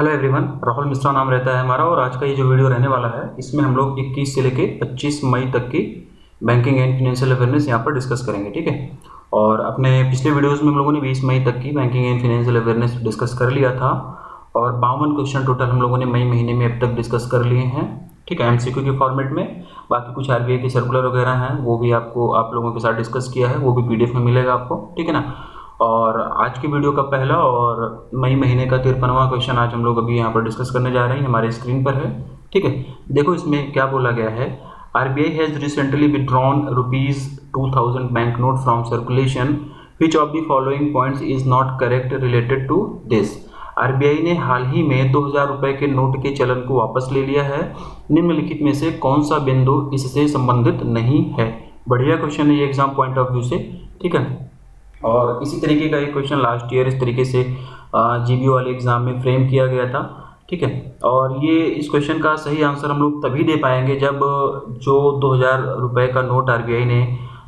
Hello everyone, Rahul Mishra नाम रहता है हमारा। और आज का ये जो वीडियो रहने वाला है इसमें हम लोग 21 से लेके 25 मई तक की बैंकिंग एंड फाइनेंशियल अवेयरनेस यहाँ पर डिस्कस करेंगे, ठीक है। और अपने पिछले वीडियोस में हम लोगों ने 20 मई तक की banking and financial awareness discuss कर लिया था और 52 क्वेश्चन टोटल हम लोगों ने मई महीने में अब तक डिस्कस कर लिए हैं, ठीक है, एमसीक्यू के फॉर्मेट में। बाकी कुछ आरबीआई के सर्कुलर वगैरह हैं वो भी आप लोगों के साथ डिस्कस किया है, वो भी पीडीएफ में मिलेगा आपको, ठीक है ना। और आज की वीडियो का पहला और मई महीने का 53वां क्वेश्चन आज हम लोग अभी यहाँ पर डिस्कस करने जा रहे हैं, हमारे स्क्रीन पर है, ठीक है। देखो इसमें क्या बोला गया है। RBI has recently withdrawn ₹2000 bank note from circulation, which of the following points is not correct related to this. RBI ने हाल ही में 2000 रुपए के नोट के चलन को वापस ले लिया है। निम्नलिखित में से कौन सा बिंदु इससे संबंधित नहीं है। बढ़िया क्वेश्चन है ये एग्जाम पॉइंट ऑफ व्यू से, ठीक है। और इसी तरीके का एक क्वेश्चन लास्ट ईयर इस तरीके से जीबीओ वाले एग्जाम में फ्रेम किया गया था, ठीक है। और ये इस क्वेश्चन का सही आंसर हम लोग तभी दे पाएंगे जब जो 2000 रुपए का नोट आरबीआई ने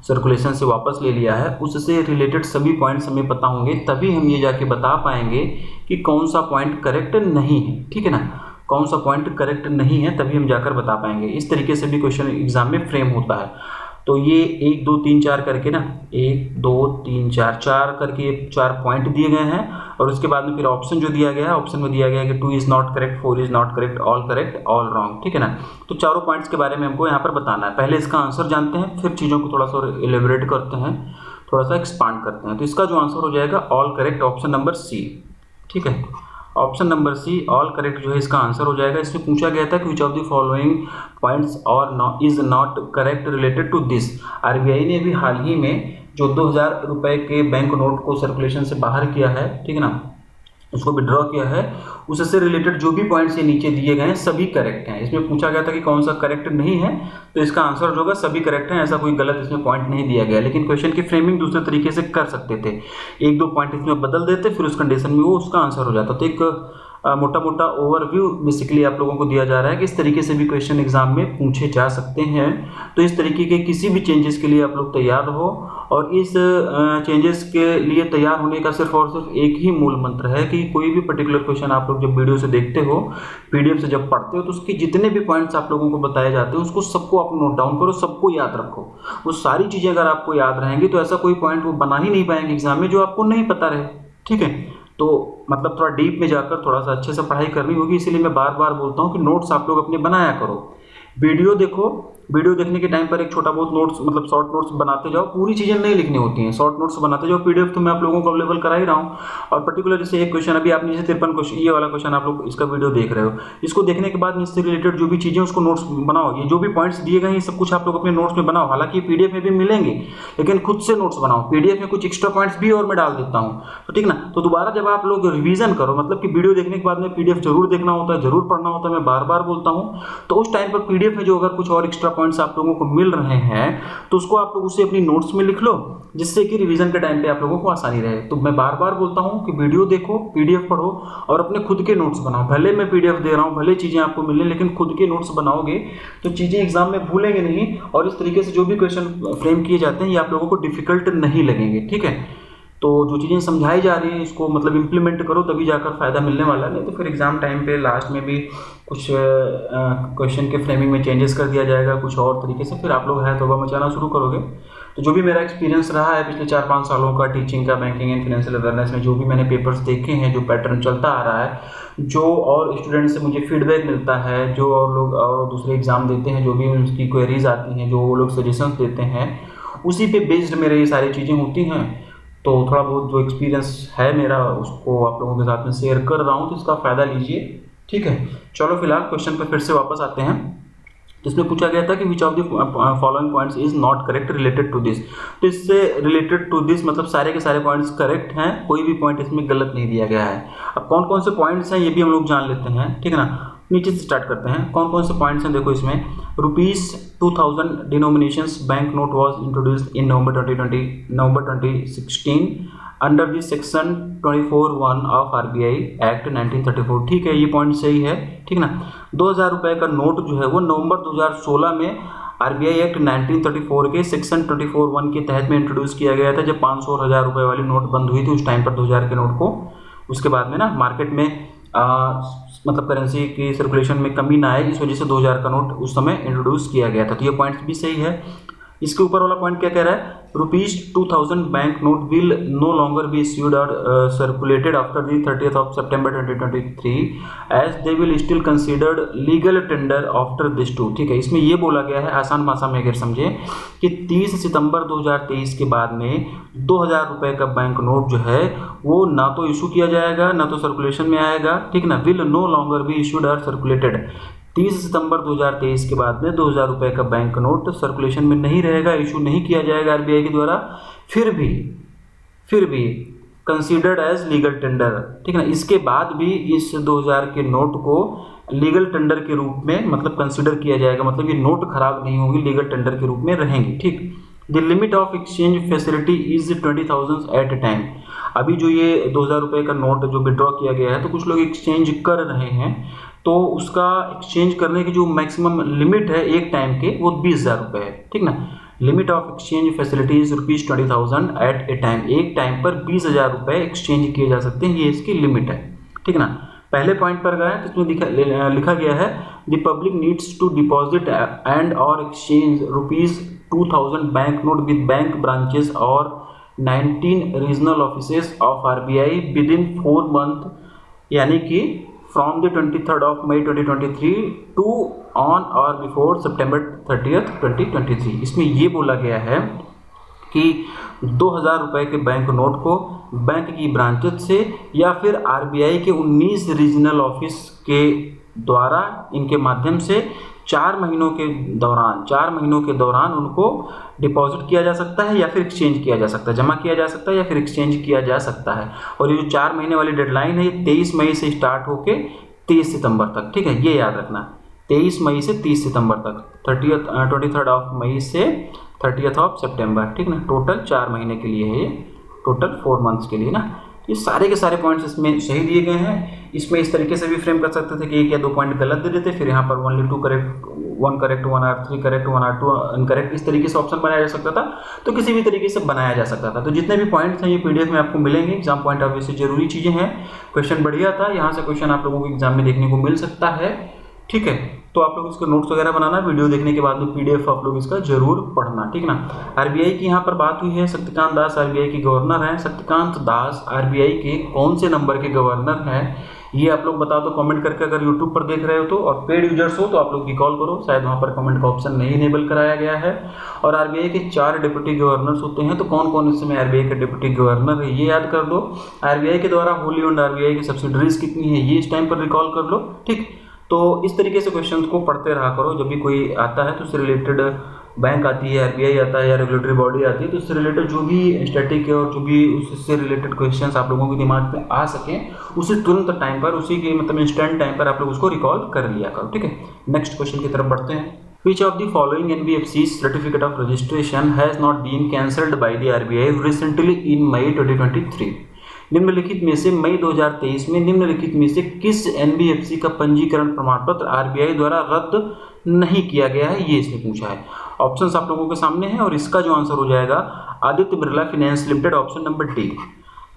सर्कुलेशन से वापस ले लिया है उससे रिलेटेड सभी पॉइंट्स हमें पता होंगे, तभी हम ये जाके बता पाएंगे कि कौन सा पॉइंट करेक्ट नहीं है, ठीक है ना। कौन सा पॉइंट करेक्ट नहीं है तभी हम जाकर बता पाएंगे। इस तरीके से भी क्वेश्चन एग्जाम में फ्रेम होता है। तो ये 1 2 3 4 करके ना 1 2 3 4 4 करके 4 पॉइंट दिए गए हैं और उसके बाद में फिर ऑप्शन जो दिया गया है, ऑप्शन में दिया गया है कि 2 is not correct, 4 is not correct, all wrong, ठीक है ना। तो चारों पॉइंट्स के बारे में हमको यहाँ पर बताना है। पहले इसका आंसर जानते हैं, फिर चीज़ों को थोड़ा सा एलिबरेट करते हैं, थोड़ा सा एक्सपांड करते हैं। तो इसका जो आंसर हो जाएगा all correct, option number C, ठीक है। Option number C all correct जो है इसका आंसर हो जाएगा। इसमें पूछा गया था कि which of the following points are is not correct related to this. RBI ने भी हाल ही में जो 2000 रुपए के बैंक नोट को सर्कुलेशन से बाहर किया है, ठीक है ना, उसको विड्रॉ किया है, उससे रिलेटेड जो भी पॉइंट्स ये नीचे दिए गए हैं सभी करेक्ट हैं। इसमें पूछा गया था कि कौन सा करेक्ट नहीं है, तो इसका आंसर जो होगा सभी करेक्ट हैं, ऐसा कोई गलत इसमें पॉइंट नहीं दिया गया। लेकिन क्वेश्चन की फ्रेमिंग दूसरे तरीके से कर सकते थे, 1 2 पॉइंट इसमें बदल देते, फिर उस कंडीशन में वो उसका आंसर हो जाता। तो एक मोटा मोटा ओवरव्यू बेसिकली आप लोगों को दिया जा रहा है कि इस तरीके से भी क्वेश्चन एग्जाम में पूछे जा सकते हैं। तो इस तरीके के किसी भी चेंजेस के लिए आप लोग तैयार हो, और इस चेंजेस के लिए तैयार होने का सिर्फ और सिर्फ एक ही मूल मंत्र है कि कोई भी पर्टिकुलर क्वेश्चन आप लोग जब वीडियो से देखते हो, पीडीएफ से जब पढ़ते हो, तो उसके जितने भी पॉइंट्स आप लोगों को बताए जाते हैं उसको सबको आप नोट डाउन करो, सबको याद रखो। वो सारी चीज़ें अगर आपको याद रहेंगी तो ऐसा कोई पॉइंट वो बना ही नहीं पाएंगे एग्जाम में जो आपको नहीं पता रहे, ठीक है। तो मतलब थोड़ा डीप में जाकर थोड़ा सा अच्छे से पढ़ाई करनी होगी, इसीलिए मैं बार बार बोलता हूँ कि नोट्स आप लोग अपने बनाया करो। वीडियो देखो, वीडियो देखने के टाइम पर एक छोटा बहुत नोट्स मतलब शॉर्ट नोट्स बनाते जाओ, पूरी चीज़ें नहीं लिखनी होती हैं, शॉर्ट नोट्स बनाते जाओ। पीडीएफ तो मैं आप लोगों को अवेलेबल करा ही रहा हूँ। और पर्टिकुलर जैसे एक क्वेश्चन अभी आपने जैसे 53 क्वेश्चन, ये वाला क्वेश्चन आप लोग इसका वीडियो देख रहे हो, इसको देखने के बाद इससे रिलेटेड जो भी चीज़ें उसको नोट्स बनाओ। ये जो भी पॉइंट्स दिए गए हैं सब कुछ आप लोग अपने नोट्स में बनाओ। हालांकि पीडीएफ में भी मिलेंगे लेकिन खुद से नोट्स बनाओ। पीडीएफ में कुछ एक्स्ट्रा पॉइंट्स भी और मैं डाल देता हूँ, तो ठीक ना। तो दोबारा जब आप लोग रिवीजन करो, मतलब कि वीडियो देखने के बाद में पीडीएफ जरूर देखना होता है, जरूर पढ़ना होता है, मैं बार बार बोलता हूँ। तो उस टाइम पर पीडीएफ में जो अगर कुछ और एक्स्ट्रा पॉइंट्स आप लोगों को मिल रहे हैं तो उसको आप लोग उसे अपनी नोट्स में लिख लो, जिससे कि रिवीजन के टाइम पे आप लोगों को आसानी रहे। तो मैं बार बार बोलता हूं कि वीडियो देखो, पीडीएफ पढ़ो और अपने खुद के नोट्स बनाओ। भले मैं पीडीएफ दे रहा हूं, भले चीजें आपको मिलें, लेकिन खुद के नोट्स बनाओगे तो चीजें एग्जाम में भूलेंगे नहीं, और इस तरीके से जो भी क्वेश्चन फ्रेम किए जाते हैं ये आप लोगों को डिफिकल्ट नहीं लगेंगे, ठीक है। तो जो चीज़ें समझाई जा रही हैं इसको मतलब इम्प्लीमेंट करो, तभी जाकर फ़ायदा मिलने वाला है। नहीं तो फिर एग्ज़ाम टाइम पे लास्ट में भी कुछ क्वेश्चन के फ्रेमिंग में चेंजेस कर दिया जाएगा कुछ और तरीके से, फिर आप लोग है तौबा मचाना शुरू करोगे। तो जो भी मेरा एक्सपीरियंस रहा है पिछले 4-5 सालों का टीचिंग का, बैंकिंग एंड फाइनेंशियल अवेयरनेस में, जो भी मैंने पेपर्स देखे हैं, जो पैटर्न चलता आ रहा है, जो और स्टूडेंट से मुझे फीडबैक मिलता है, जो और लोग और दूसरे एग्ज़ाम देते हैं, जो भी उनकी क्वेरीज आती हैं, जो वो लोग सजेशंस देते हैं, उसी पे बेस्ड मेरे ये सारी चीज़ें होती हैं। तो थोड़ा बहुत जो एक्सपीरियंस है मेरा उसको आप लोगों के साथ में शेयर कर रहा हूँ, तो इसका फ़ायदा लीजिए, ठीक है। चलो फिलहाल क्वेश्चन पर फिर से वापस आते हैं। तो इसमें पूछा गया था कि which of the following points is not correct related to this. तो इससे रिलेटेड टू दिस मतलब सारे के सारे पॉइंट्स करेक्ट हैं, कोई भी पॉइंट इसमें गलत नहीं दिया गया है। अब कौन कौन से पॉइंट्स हैं ये भी हम लोग जान लेते हैं, ठीक है ना। नीचे से स्टार्ट करते हैं, कौन कौन से पॉइंट्स हैं। देखो इसमें ₹2000 denominations bank note was introduced in November 2016 under the section 24(1) of RBI act 1934। ठीक है, ये पॉइंट सही है, ठीक ना। 2000 रुपये का नोट जो है वो नवंबर 2016 में आरबीआई एक्ट 1934 के सेक्शन 24(1) के तहत में इंट्रोड्यूस किया गया था, जब 500 और 1000 रुपये वाली नोट बंद हुई थी उस टाइम पर 2000 के नोट को। उसके बाद में ना मार्केट में मतलब करेंसी की सर्कुलेशन में कमी ना आए, इस वजह से 2000 का नोट उस समय इंट्रोड्यूस किया गया था। तो ये पॉइंट भी सही है। इसके ऊपर वाला पॉइंट क्या कह रहा है, ₹2000 bank note will no longer be issued or circulated after the 30th of September 2023 as they will still considered legal tender after this too. ठीक है, इसमें ये बोला गया है आसान भाषा में अगर समझे कि 30 सितंबर 2023 के बाद में 2000 रुपए का बैंक नोट जो है वो ना तो इशू किया जाएगा ना तो सर्कुलेशन में आएगा। ठीक ना, will no longer be issued और सर्कुलेटेड। 30 सितंबर 2023 के बाद में 2000 रुपए का बैंक नोट सर्कुलेशन में नहीं रहेगा, इशू नहीं किया जाएगा आरबीआई के द्वारा, फिर भी कंसीडर्ड एज लीगल टेंडर। ठीक है ना, इसके बाद भी इस 2000 के नोट को लीगल टेंडर के रूप में मतलब कंसीडर किया जाएगा, मतलब ये नोट खराब नहीं होंगी, लीगल टेंडर के रूप में रहेंगी। ठीक, the limit of exchange facility is 20,000 at a time. अभी जो ये 2000 रुपए का नोट जो विड्रॉ किया गया है तो कुछ लोग एक्सचेंज कर रहे हैं, तो उसका एक्सचेंज करने की जो मैक्सिमम लिमिट है एक टाइम के वो 20,000 रुपये है। ठीक ना, limit of exchange facility is ₹20,000 at a time. एक टाइम पर 20,000 रुपये एक्सचेंज किए जा सकते हैं, ये इसकी लिमिट है। ठीक ना, पहले पॉइंट पर गए तो इसमें लिखा गया है the public needs to deposit and or exchange ₹2,000 bank note with bank branches or 19 regional offices of RBI within 4 month, यानी कि from the 23rd of May 2023 to on or before September 30th 2023। इसमें ये बोला गया है कि 2000 रुपए के बैंक नोट को बैंक की ब्रांचेस से या फिर आरबीआई के 19 रीजनल ऑफिस के द्वारा इनके माध्यम से 4 महीनों के दौरान उनको डिपॉजिट किया जा सकता है या फिर एक्सचेंज किया जा सकता है, जमा किया जा सकता है या फिर एक्सचेंज किया जा सकता है। और ये जो 4 महीने वाली डेडलाइन है ये 23 मई से स्टार्ट होके 30 सितंबर तक। ठीक है, ये याद रखना, 23 मई से 30 सितंबर तक, 23rd of मई से 30th of September। ठीक ना, टोटल 4 महीने के लिए है ये, टोटल 4 मंथ्स के लिए ना। ये सारे के सारे पॉइंट्स इसमें सही दिए गए हैं। इसमें इस तरीके से भी फ्रेम कर सकते थे कि 1 या 2 पॉइंट गलत दे देते, फिर यहाँ पर only 2 correct, 1 correct, 1 or 3 correct, 1 or 2 incorrect, इस तरीके से ऑप्शन बनाया जा सकता था। तो किसी भी तरीके से बनाया जा सकता था। तो जितने भी पॉइंट्स हैं ये पीडीएफ में आपको मिलेंगे। एग्जाम पॉइंट ऑफ व्यू से जरूरी चीज़ें हैं। क्वेश्चन बढ़िया था, यहाँ से क्वेश्चन आप लोगों को एग्जाम में देखने को मिल सकता है। ठीक है, तो आप लोग इसके नोट्स वगैरह बनाना, वीडियो देखने के बाद में पीडीएफ आप लोग इसका जरूर पढ़ना। ठीक ना, आरबीआई की यहाँ पर बात हुई है, शक्तिकांत दास आरबीआई के गवर्नर हैं। शक्तिकांत दास आरबीआई के कौन से नंबर के गवर्नर हैं ये आप लोग बता दो कमेंट करके। अगर यूट्यूब पर देख रहे हो तो, और पेड यूजर्स हो तो आप लोग रिकॉल करो, शायद वहाँ पर कमेंट का ऑप्शन नहीं इनेबल कराया गया है। और आरबीआई के 4 डिप्टी गवर्नर्स होते हैं, तो कौन कौन इस समय आरबीआई के डिप्टी गवर्नर है ये याद कर दो। आरबीआई के द्वारा होली ओन्ड आरबीआई की सब्सिडरीज कितनी है ये इस टाइम पर रिकॉल कर लो। ठीक, तो इस तरीके से क्वेश्चंस को पढ़ते रहा करो। जब भी कोई आता है तो उससे रिलेटेड बैंक आती है, आरबीआई आता है या रेगुलेटरी बॉडी आती है, तो उससे रिलेटेड जो भी स्टैटिक है और जो भी उससे रिलेटेड क्वेश्चंस आप लोगों के दिमाग में आ सकें, उसी तुरंत टाइम पर, उसी के मतलब इंस्टेंट टाइम पर आप लोग उसको रिकॉल कर लिया करो। ठीक है, नेक्स्ट क्वेश्चन की तरफ बढ़ते हैं। Which of the following NBFC's certificate of registration has not been cancelled by the RBI recently in May 2023? निम्नलिखित में से मई 2023 में निम्नलिखित में से किस एनबीएफसी का पंजीकरण प्रमाण पत्र आरबीआई द्वारा रद्द नहीं किया गया है, ये इसने पूछा है। ऑप्शंस आप लोगों के सामने हैं और इसका जो आंसर हो जाएगा Aditya Birla finance limited, option number D.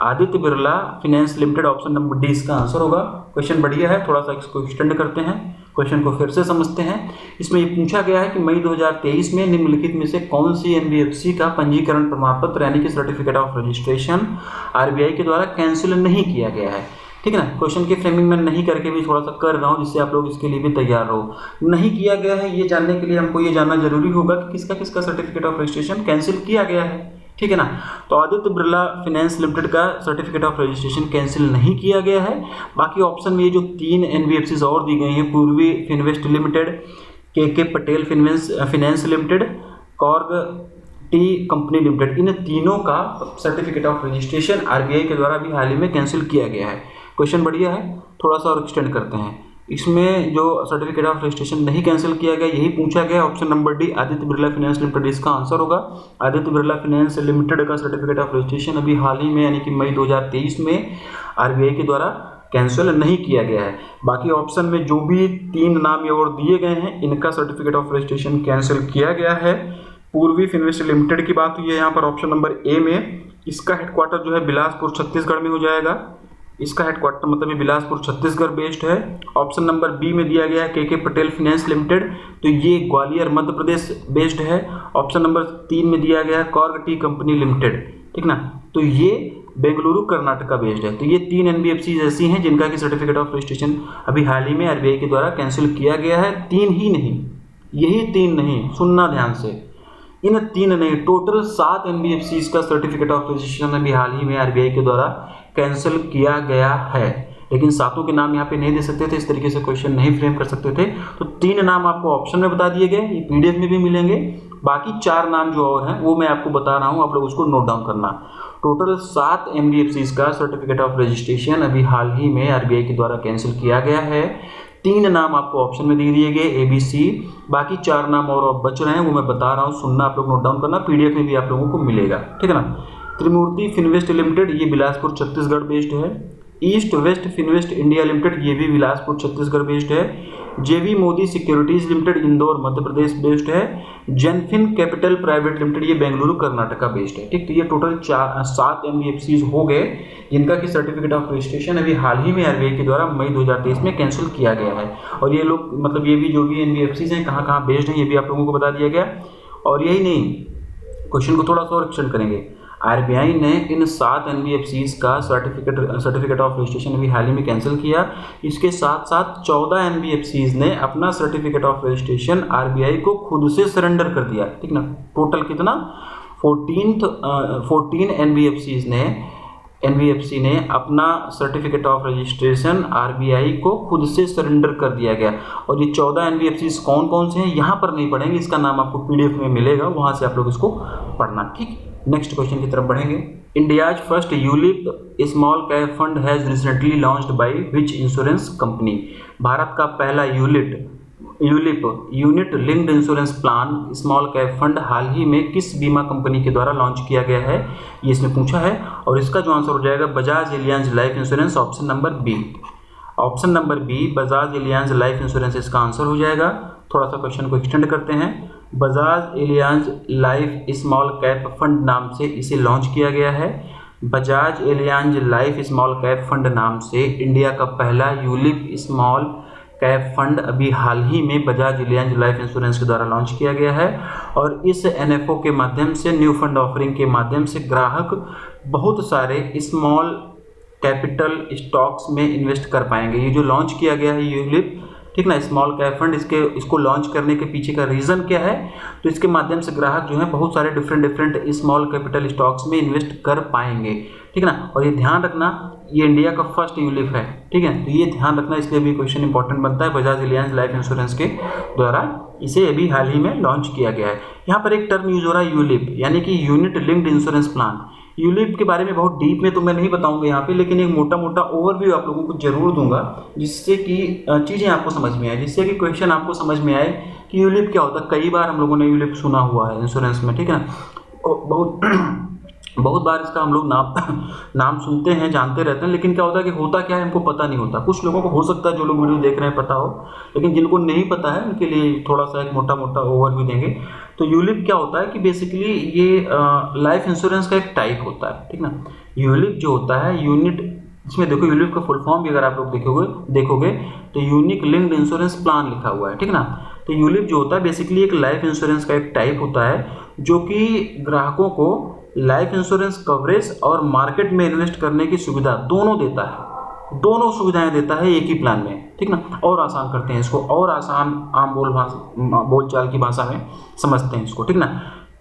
Aditya Birla finance limited, option number D इसका आंसर होगा। क्वेश्चन बढ़िया है, थोड़ा सा इसको एक्सटेंड करते हैं, क्वेश्चन को फिर से समझते हैं। इसमें ये पूछा गया है कि मई 2023 में निम्नलिखित में से कौन सी एनबीएफसी का पंजीकरण प्रमाण पत्र यानी कि सर्टिफिकेट ऑफ रजिस्ट्रेशन आरबीआई के द्वारा कैंसिल नहीं किया गया है। ठीक है ना, क्वेश्चन की फ्रेमिंग में नहीं करके भी थोड़ा सा कर रहा हूँ जिससे आप लोग इसके लिए भी तैयार रहो। नहीं किया गया है ये जानने के लिए हमको ये जानना जरूरी होगा कि किसका किसका सर्टिफिकेट ऑफ रजिस्ट्रेशन कैंसिल किया गया है। ठीक है ना, तो आदित्य बिरला फाइनेंस लिमिटेड का सर्टिफिकेट ऑफ रजिस्ट्रेशन कैंसिल नहीं किया गया है। बाकी ऑप्शन में ये जो 3 एनबीएफसीज और दी गई हैं, पूर्वी Finvest limited, K Patel finance limited, Coorg tea company limited, इन तीनों का सर्टिफिकेट ऑफ रजिस्ट्रेशन आरबीआई के द्वारा भी हाल ही में कैंसिल किया गया है। क्वेश्चन बढ़िया है, थोड़ा सा और एक्सटेंड करते हैं। इसमें जो सर्टिफिकेट ऑफ रजिस्ट्रेशन नहीं कैंसिल किया गया यही पूछा गया, option number D Aditya Birla finance limited इसका आंसर होगा। आदित्य बिरला फाइनेंस लिमिटेड का सर्टिफिकेट ऑफ रजिस्ट्रेशन अभी हाल ही में यानी कि मई 2023 में आरबीआई के द्वारा कैंसिल नहीं किया गया है। बाकी ऑप्शन में जो भी 3 नाम और दिए गए हैं इनका सर्टिफिकेट ऑफ रजिस्ट्रेशन कैंसिल किया गया है। पूर्वी फिनवेस्ट लिमिटेड की बात हुई है यहाँ पर ऑप्शन नंबर ए में, इसका हेडक्वार्टर जो है बिलासपुर छत्तीसगढ़ में हो जाएगा। इसका हेडक्वार्टर मतलब ये बिलासपुर छत्तीसगढ़ बेस्ड है। ऑप्शन नंबर बी में दिया गया है के पटेल फाइनेंस लिमिटेड, तो ये ग्वालियर मध्य प्रदेश बेस्ड है। ऑप्शन नंबर 3 में दिया गया है कॉर्ग टी कंपनी लिमिटेड, ठीक ना, तो ये बेंगलुरु कर्नाटका बेस्ड है। तो ये 3 एनबीएफसी ऐसी हैं जिनका कि सर्टिफिकेट ऑफ रजिस्ट्रेशन अभी हाल ही में आरबीआई के द्वारा कैंसिल किया गया है। 3 ही नहीं, यही 3 नहीं, सुनना ध्यान से, इन 3 नहीं, टोटल 7 एनबीएफसी का सर्टिफिकेट ऑफ रजिस्ट्रेशन अभी हाल ही में आरबीआई के द्वारा कैंसिल किया गया है। लेकिन सातों के नाम यहाँ पे नहीं दे सकते थे, इस तरीके से क्वेश्चन नहीं फ्रेम कर सकते थे, तो 3 नाम आपको ऑप्शन में बता दिए गए, ये पीडीएफ में भी मिलेंगे। बाकी 4 नाम जो और हैं वो मैं आपको बता रहा हूँ, आप लोग उसको नोट डाउन करना। टोटल 7 एनबीएफसी का सर्टिफिकेट ऑफ रजिस्ट्रेशन अभी हाल ही में आरबीआई के द्वारा कैंसिल किया गया है। 3 नाम आपको ऑप्शन में दे दिए गए ABC, बाकी 4 नाम और बच रहे हैं वो मैं बता रहा हूँ, सुनना, आप लोग नोट डाउन करना, पीडीएफ में भी आप लोगों को मिलेगा, ठीक है ना। त्रिमूर्ति फिनवेस्ट लिमिटेड, ये बिलासपुर छत्तीसगढ़ बेस्ड है। East west Finvest India limited, ये भी बिलासपुर छत्तीसगढ़ बेस्ड है। जेवी Modi securities limited, Indore Madhya Pradesh based है। जेनफिन कैपिटल प्राइवेट लिमिटेड, ये बेंगलुरु कर्नाटका बेस्ड है, ठीक। तो ये टोटल 7 एनबीएफसी हो गए जिनका कि सर्टिफिकेट ऑफ रजिस्ट्रेशन अभी हाल ही में आरबीआई के द्वारा मई 2023 में कैंसिल किया गया है। और ये लोग मतलब ये भी जो भी एनबीएफसी हैं कहाँ कहाँ बेस्ड हैं ये भी आप लोगों को बता दिया गया। और यही नहीं, क्वेश्चन को थोड़ा सा और एक्सटेंड करेंगे। आरबीआई ने इन 7 एनबीएफसी का सर्टिफिकेट ऑफ रजिस्ट्रेशन अभी हाल ही में कैंसिल किया। इसके साथ साथ 14 एनबीएफसी ने अपना सर्टिफिकेट ऑफ रजिस्ट्रेशन आरबीआई को खुद से सरेंडर कर दिया, ठीक ना। टोटल कितना, 14 एनबीएफसी ने अपना सर्टिफिकेट ऑफ रजिस्ट्रेशन आरबीआई को खुद से सरेंडर कर दिया गया। और ये 14 एनबीएफसी कौन कौन से हैं यहाँ पर नहीं पढ़ेंगे, इसका नाम आपको पीडीएफ में मिलेगा, वहाँ से आप लोग इसको पढ़ना, ठीक। नेक्स्ट क्वेश्चन की तरफ बढ़ेंगे। India's first ULIP small cap fund has recently launched by which insurance company. Bharat का पहला ULIP unit linked insurance plan small cap fund हाल ही में किस बीमा कंपनी के द्वारा लॉन्च किया गया है, ये इसने पूछा है। और इसका जो आंसर हो जाएगा Bajaj Allianz life insurance, option number B. Option number B Bajaj Allianz life insurance इसका आंसर हो जाएगा। थोड़ा सा क्वेश्चन को एक्सटेंड करते हैं। Bajaj Allianz life small cap fund नाम से इसे लॉन्च किया गया है। Bajaj Allianz life small cap fund नाम से इंडिया का पहला यूलिप स्मॉल कैप फंड अभी हाल ही में बजाज एलियांज लाइफ इंश्योरेंस के द्वारा लॉन्च किया गया है। और इस एनएफओ के माध्यम से, न्यू फंड ऑफरिंग के माध्यम से ग्राहक बहुत सारे स्मॉल कैपिटल स्टॉक्स में इन्वेस्ट कर पाएंगे। ये जो लॉन्च किया गया है यूलिप, ठीक ना, स्मॉल कैप फंड, इसको लॉन्च करने के पीछे का रीज़न क्या है, तो इसके माध्यम से ग्राहक जो है बहुत सारे डिफरेंट स्मॉल कैपिटल स्टॉक्स में इन्वेस्ट कर पाएंगे, ठीक ना। और ये ध्यान रखना, ये इंडिया का फर्स्ट यूलिप है, ठीक है, तो ये ध्यान रखना, इसलिए भी क्वेश्चन इंपॉर्टेंट बनता है। बजाज एलियांज लाइफ इंश्योरेंस के द्वारा इसे अभी हाल ही में लॉन्च किया गया है। यहाँ पर एक टर्म यूज हो रहा है यूलिप, यानी कि unit linked insurance plan. ULIP के बारे में बहुत डीप में तो मैं नहीं बताऊंगा यहाँ पे, लेकिन एक मोटा मोटा ओवरव्यू आप लोगों को जरूर दूंगा, जिससे कि चीज़ें आपको समझ में आए, जिससे कि क्वेश्चन आपको समझ में आए कि यूलिप क्या होता है। कई बार हम लोगों ने यूलिप सुना हुआ है इंश्योरेंस में, ठीक है ना, बहुत बार इसका हम लोग नाम सुनते हैं, जानते रहते हैं, लेकिन क्या होता है कि होता क्या है हमको पता नहीं होता। कुछ लोगों को हो सकता है जो लोग वीडियो देख रहे हैं पता हो, लेकिन जिनको नहीं पता है उनके लिए थोड़ा सा एक मोटा मोटा ओवरव्यू देंगे। तो यूलिप क्या होता है कि बेसिकली ये लाइफ इंश्योरेंस का एक टाइप होता है, ठीक ना। यूलिप जो होता है यूनिट, इसमें देखो यूलिप का फुल फॉर्म भी अगर आप लोग देखोगे तो यूनिक लिंक्ड इंश्योरेंस प्लान लिखा हुआ है, ठीक ना। तो यूलिप जो होता है बेसिकली एक लाइफ इंश्योरेंस का एक टाइप होता है जो कि ग्राहकों को लाइफ इंश्योरेंस कवरेज और मार्केट में इन्वेस्ट करने की सुविधा दोनों देता है, दोनों सुविधाएं देता है एक ही प्लान में, ठीक ना। और आसान करते हैं इसको, और आसान आम बोलचाल की भाषा में समझते हैं इसको, ठीक ना।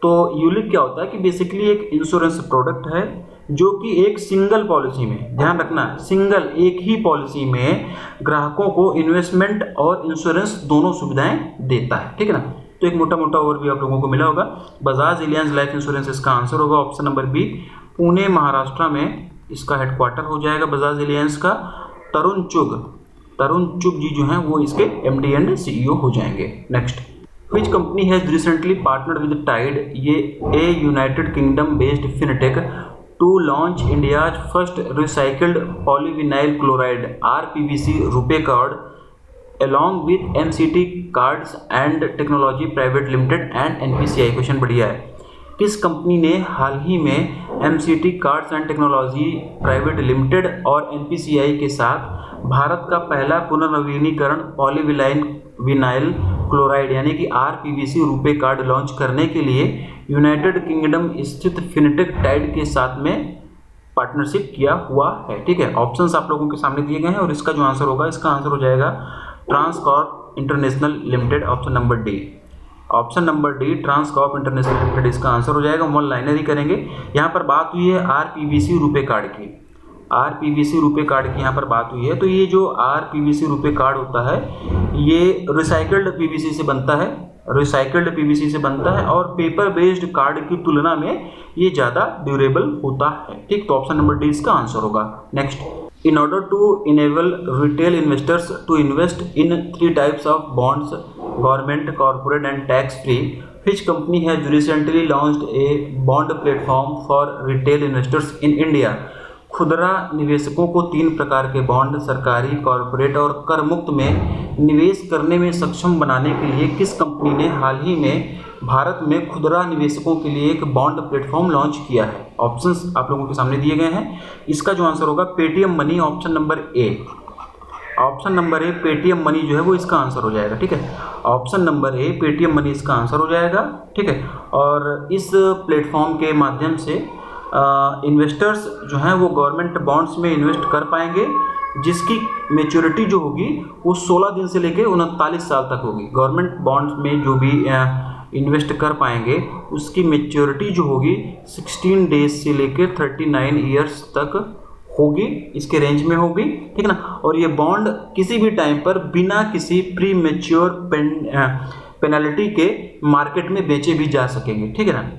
तो यूलिप क्या होता है कि बेसिकली एक इंश्योरेंस प्रोडक्ट है जो कि एक सिंगल पॉलिसी में, ध्यान रखना, सिंगल एक ही पॉलिसी में ग्राहकों को इन्वेस्टमेंट और इंश्योरेंस दोनों सुविधाएं देता है, ठीक है ना। तो एक मोटा मोटा ओवरव्यू आप लोगों को मिला होगा। बजाज एलियांज लाइफ इंश्योरेंस इसका आंसर होगा, option number B. Pune Maharashtra में इसका हेडक्वार्टर हो जाएगा बजाज एलियांज का। तरुण चुग जी जो हैं वो इसके एमडी एंड सीईओ हो जाएंगे। Next, which company has recently partnered with Tide, ये a United Kingdom based fintech, to launch India's first recycled polyvinyl chloride RPVC RuPay card along with MCT cards and technology private limited and NPCI। Question बढ़िया है। किस company ने हाल ही में MCT cards and technology private limited और NPCI के साथ भारत का पहला पुनर्नवीनीकरण पॉलीविनाइल क्लोराइड यानी कि आरपीवीसी रुपे कार्ड लॉन्च करने के लिए यूनाइटेड किंगडम स्थित फिनटेक टाइड के साथ में पार्टनरशिप किया हुआ है। ठीक है, ऑप्शंस आप लोगों के सामने दिए गए हैं और इसका जो आंसर होगा, इसका आंसर हो जाएगा Transcorp international limited, option number D. Option number D Transcorp international limited इसका आंसर हो जाएगा। वन लाइनर ही करेंगे। यहाँ पर बात हुई है आरपीवीसी रुपे कार्ड की, आरपीवीसी रुपे कार्ड की यहाँ पर बात हुई है। तो ये जो आरपीवीसी रुपे कार्ड होता है ये रिसाइकल्ड पीवीसी से बनता है, रिसाइकल्ड पीवीसी से बनता है और पेपर बेस्ड कार्ड की तुलना में ये ज़्यादा ड्यूरेबल होता है। ठीक, तो ऑप्शन नंबर डी इसका आंसर होगा। Next, in order to enable retail investors to invest in 3 types of bonds, government, corporate and tax free, which company has recently launched a bond platform for retail investors in India? खुदरा निवेशकों को 3 प्रकार के bond सरकारी, corporate और कर मुक्त में निवेश करने में सक्षम बनाने के लिए किस कंपनी ने हाल ही में भारत में खुदरा निवेशकों के लिए एक बॉन्ड प्लेटफॉर्म लॉन्च किया है? ऑप्शंस आप लोगों के सामने दिए गए हैं। इसका जो आंसर होगा Paytm money, option number A. Option number A Paytm money जो है वो इसका आंसर हो जाएगा। ठीक है, option number A Paytm money इसका आंसर हो जाएगा। ठीक है, और इस प्लेटफॉर्म के माध्यम से इन्वेस्टर्स जो हैं वो गवर्नमेंट बॉन्ड्स में इन्वेस्ट कर पाएंगे जिसकी मेच्योरिटी जो होगी वो 16 दिन से लेकर 39 साल तक होगी। गवर्नमेंट बॉन्ड्स में जो भी इन्वेस्ट कर पाएंगे उसकी मेच्योरिटी जो होगी 16 डेज से लेकर 39 ईयर्स तक होगी, इसके रेंज में होगी। ठीक है ना, और ये बॉन्ड किसी भी टाइम पर बिना किसी प्री मेच्योर पेनल्टी के मार्केट में बेचे भी जा सकेंगे। ठीक है ना,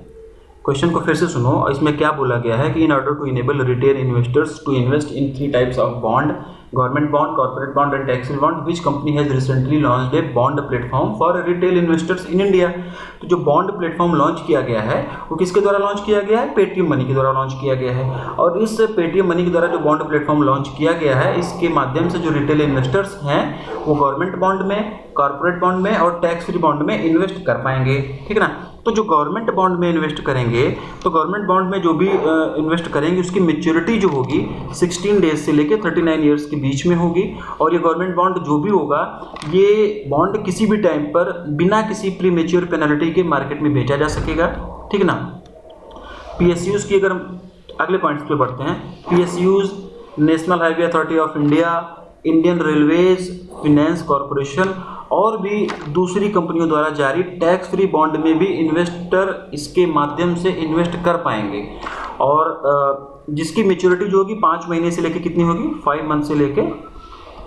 क्वेश्चन को फिर से सुनो। इसमें क्या बोला गया है कि in order to enable retail investors to invest in 3 types of bond, government bond, corporate bond and tax free bond, which company has recently launched a bond platform for retail investors in India. तो जो bond platform launch किया गया है वो किसके द्वारा launch किया गया है? पेटीएम मनी के द्वारा लॉन्च किया गया है। और इस पेटीएम मनी के द्वारा जो बॉन्ड प्लेटफॉर्म लॉन्च किया गया है इसके माध्यम से जो रिटेल इन्वेस्टर्स हैं वो गवर्नमेंट बॉन्ड में, कॉर्पोरेट बॉन्ड में और टैक्स फ्री बॉन्ड में इन्वेस्ट कर पाएंगे। ठीक है ना, तो जो गवर्नमेंट बॉन्ड में इन्वेस्ट करेंगे तो गवर्नमेंट बॉन्ड में जो भी इन्वेस्ट करेंगे उसकी मैच्योरिटी जो होगी 16 डेज से लेकर 39 ईयर्स के बीच में होगी। और ये गवर्नमेंट बॉन्ड जो भी होगा ये बॉन्ड किसी भी टाइम पर बिना किसी प्री मेच्योर पेनल्टी के मार्केट में बेचा जा सकेगा। ठीक है ना, पीएसयूज की अगर अगले पॉइंट्स पे बढ़ते हैं, PSUs, national highway authority of India, Indian railways finance corporation और भी दूसरी कंपनियों द्वारा जारी टैक्स फ्री बॉन्ड में भी इन्वेस्टर इसके माध्यम से इन्वेस्ट कर पाएंगे। और जिसकी मेच्योरिटी जो होगी 5 महीने से लेकर कितनी होगी? 5 मंथ से लेकर,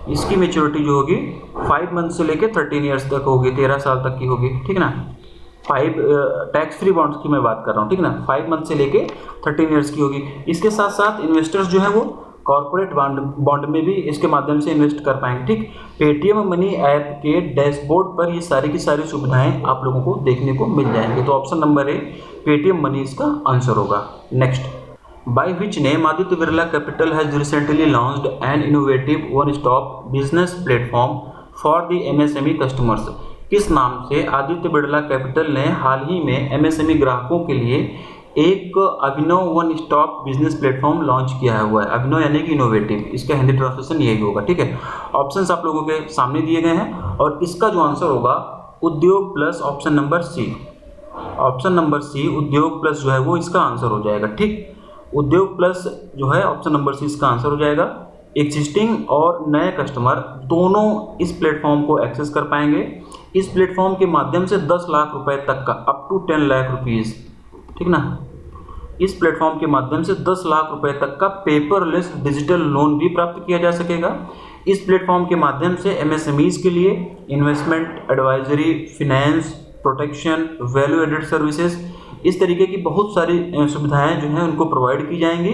इसकी मेच्योरिटी जो होगी 5 मंथ से लेकर 13 ईयर्स तक होगी, 13 साल तक की होगी। ठीक है ना, 5 टैक्स फ्री बॉन्ड्स की मैं बात कर रहा हूँ। ठीक है ना, 5 मंथ से लेके 13 ईयर्स की होगी। इसके साथ साथ इन्वेस्टर्स जो है वो कॉर्पोरेट बॉन्ड में भी इसके माध्यम से इन्वेस्ट कर पाएंगे। ठीक, पेटीएम मनी ऐप के डैशबोर्ड पर ये सारी की सारी सुविधाएं आप लोगों को देखने को मिल जाएंगे। तो option number A Paytm money इसका आंसर होगा। Next, by which name Aditya Birla capital has recently launched an innovative one stop business platform for the MSME customers? किस नाम से आदित्य बिरला कैपिटल ने हाल ही में एमएसएमई ग्राहकों के लिए एक अभिनव one stop business platform launch किया हुआ है? अभिनव यानी कि इनोवेटिव, इसका हिंदी ट्रांसलेशन यही होगा। ठीक है, ऑप्शंस आप लोगों के सामने दिए गए हैं और इसका जो आंसर होगा Udyog plus, option number C. Option number C Udyog plus जो है वो इसका आंसर हो जाएगा। ठीक, उद्योग प्लस जो है ऑप्शन नंबर सी इसका आंसर हो जाएगा। एग्जिस्टिंग और नए कस्टमर दोनों इस प्लेटफॉर्म को एक्सेस कर पाएंगे। इस प्लेटफॉर्म के माध्यम से 10 लाख रुपए तक का, अप टू 10 लाख रुपीज़, ठीक ना, इस प्लेटफॉर्म के माध्यम से 10 लाख रुपए तक का पेपरलेस डिजिटल लोन भी प्राप्त किया जा सकेगा। इस प्लेटफॉर्म के माध्यम से एमएसएमईज के लिए investment, advisory, finance, protection, value added services, इस तरीके की बहुत सारी सुविधाएं जो हैं उनको प्रोवाइड की जाएंगी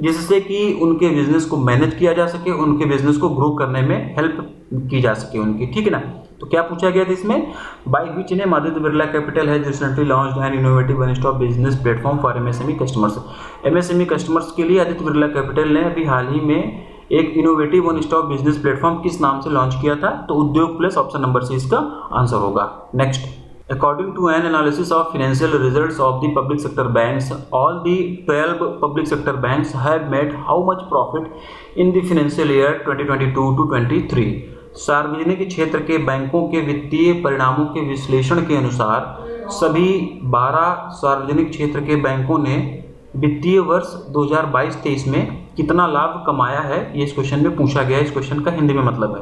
जिससे कि उनके बिजनेस को मैनेज किया जा सके, उनके बिजनेस को ग्रो करने में हेल्प की जा सके उनकी। ठीक है ना, तो क्या पूछा गया था इसमें? By which name Aditya Birla capital has recently launched an innovative one stop business platform for MSME customers? MSME customers के लिए आदित्य बिरला कैपिटल ने अभी हाल ही में एक innovative one stop business platform किस नाम से लॉन्च किया था? तो उद्योग प्लस, ऑप्शन नंबर सी इसका आंसर होगा। Next, According to an analysis of financial results of the public sector banks, all the 12 public sector banks have made how much profit in the financial year 2022 to 23? सार्वजनिक क्षेत्र के बैंकों के वित्तीय परिणामों के विश्लेषण के अनुसार सभी 12 सार्वजनिक क्षेत्र के बैंकों ने वित्तीय वर्ष 2022-23 में कितना लाभ कमाया है, ये इस क्वेश्चन में पूछा गया है। इस क्वेश्चन का हिंदी में मतलब है।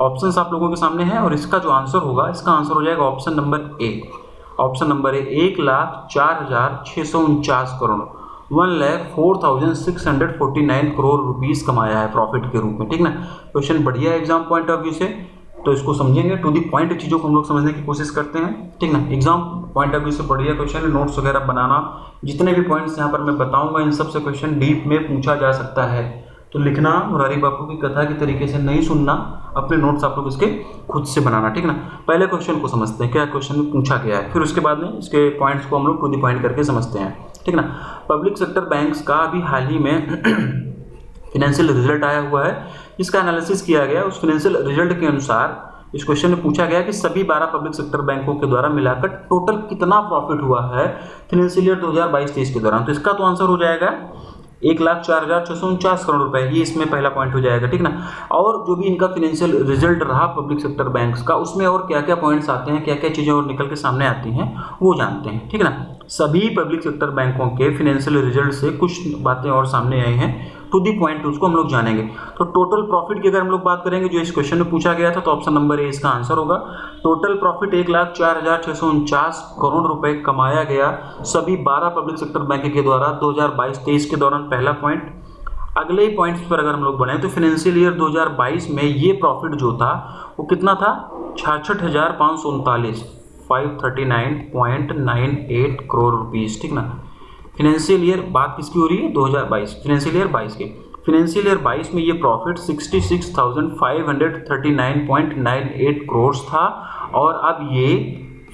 ऑप्शंस आप लोगों के सामने हैं और इसका जो आंसर होगा, इसका आंसर हो जाएगा option number A. Option number A 1,04,649 crore 1,04,649 crore rupees कमाया है प्रॉफिट के रूप में। ठीक ना, क्वेश्चन बढ़िया है एग्जाम पॉइंट ऑफ व्यू से, तो इसको समझेंगे टू दी पॉइंट चीज़ों को हम लोग समझने की कोशिश करते हैं। ठीक ना, एग्जाम पॉइंट ऑफ व्यू से बढ़िया क्वेश्चन है। नोट्स वगैरह बनाना, जितने भी पॉइंट्स यहाँ पर मैं बताऊंगा इन सब से क्वेश्चन डीप में पूछा जा सकता है। तो लिखना, मुरारी बापू की कथा की तरीके से नहीं सुनना, अपने नोट्स आप लोग इसके खुद से बनाना। ठीक ना, पहले क्वेश्चन को समझते हैं क्या क्वेश्चन में पूछा गया है, फिर उसके बाद में इसके पॉइंट्स को हम लोग टू दी पॉइंट करके समझते हैं। ठीक ना, पब्लिक सेक्टर बैंक्स का अभी हाल ही में फिनेंशियल रिजल्ट आया हुआ है, इसका एनालिसिस किया गया। उस फिनेंशियल रिजल्ट के अनुसार इस क्वेश्चन में पूछा गया कि सभी 12 पब्लिक सेक्टर बैंकों के द्वारा मिलाकर टोटल कितना प्रॉफिट हुआ है फिनेंशियल ईयर 2022-23 के दौरान। तो इसका तो आंसर हो जाएगा 1,04,649 करोड़ रुपए, ये इसमें पहला पॉइंट हो जाएगा। ठीक ना, और जो भी इनका फिनेंशियल रिजल्ट रहा पब्लिक सेक्टर बैंक्स का, उसमें और क्या क्या पॉइंट्स आते हैं, क्या क्या चीज़ें और निकल के सामने आती हैं, वो जानते हैं। ठीक ना, सभी पब्लिक सेक्टर बैंकों के फिनेंशियल रिजल्ट से कुछ बातें और सामने आई हैं, टू दी पॉइंट उसको हम लोग जानेंगे। तो टोटल प्रॉफिट की अगर हम लोग बात करेंगे जो इस क्वेश्चन में पूछा गया था, तो ऑप्शन नंबर ए इसका आंसर होगा। टोटल प्रॉफिट 1,04,649 करोड़ रुपए कमाया गया सभी 12 पब्लिक सेक्टर बैंक के द्वारा 2022-23 के दौरान, पहला पॉइंट। अगले पॉइंट्स पर अगर हम लोग बढ़ें तो फिनेंशियल ईयर 2022 में ये प्रॉफिट जो था वो कितना था, 66,539 539.98 करोड़ रुपीज़। ठीक ना, फिनेंशियल ईयर बात किसकी हो रही है, 2022 फिनेंशियल ईयर 22 की। फिनेंशियल ईयर 22 में ये प्रॉफिट 66,539.98 करोड़ था, और अब ये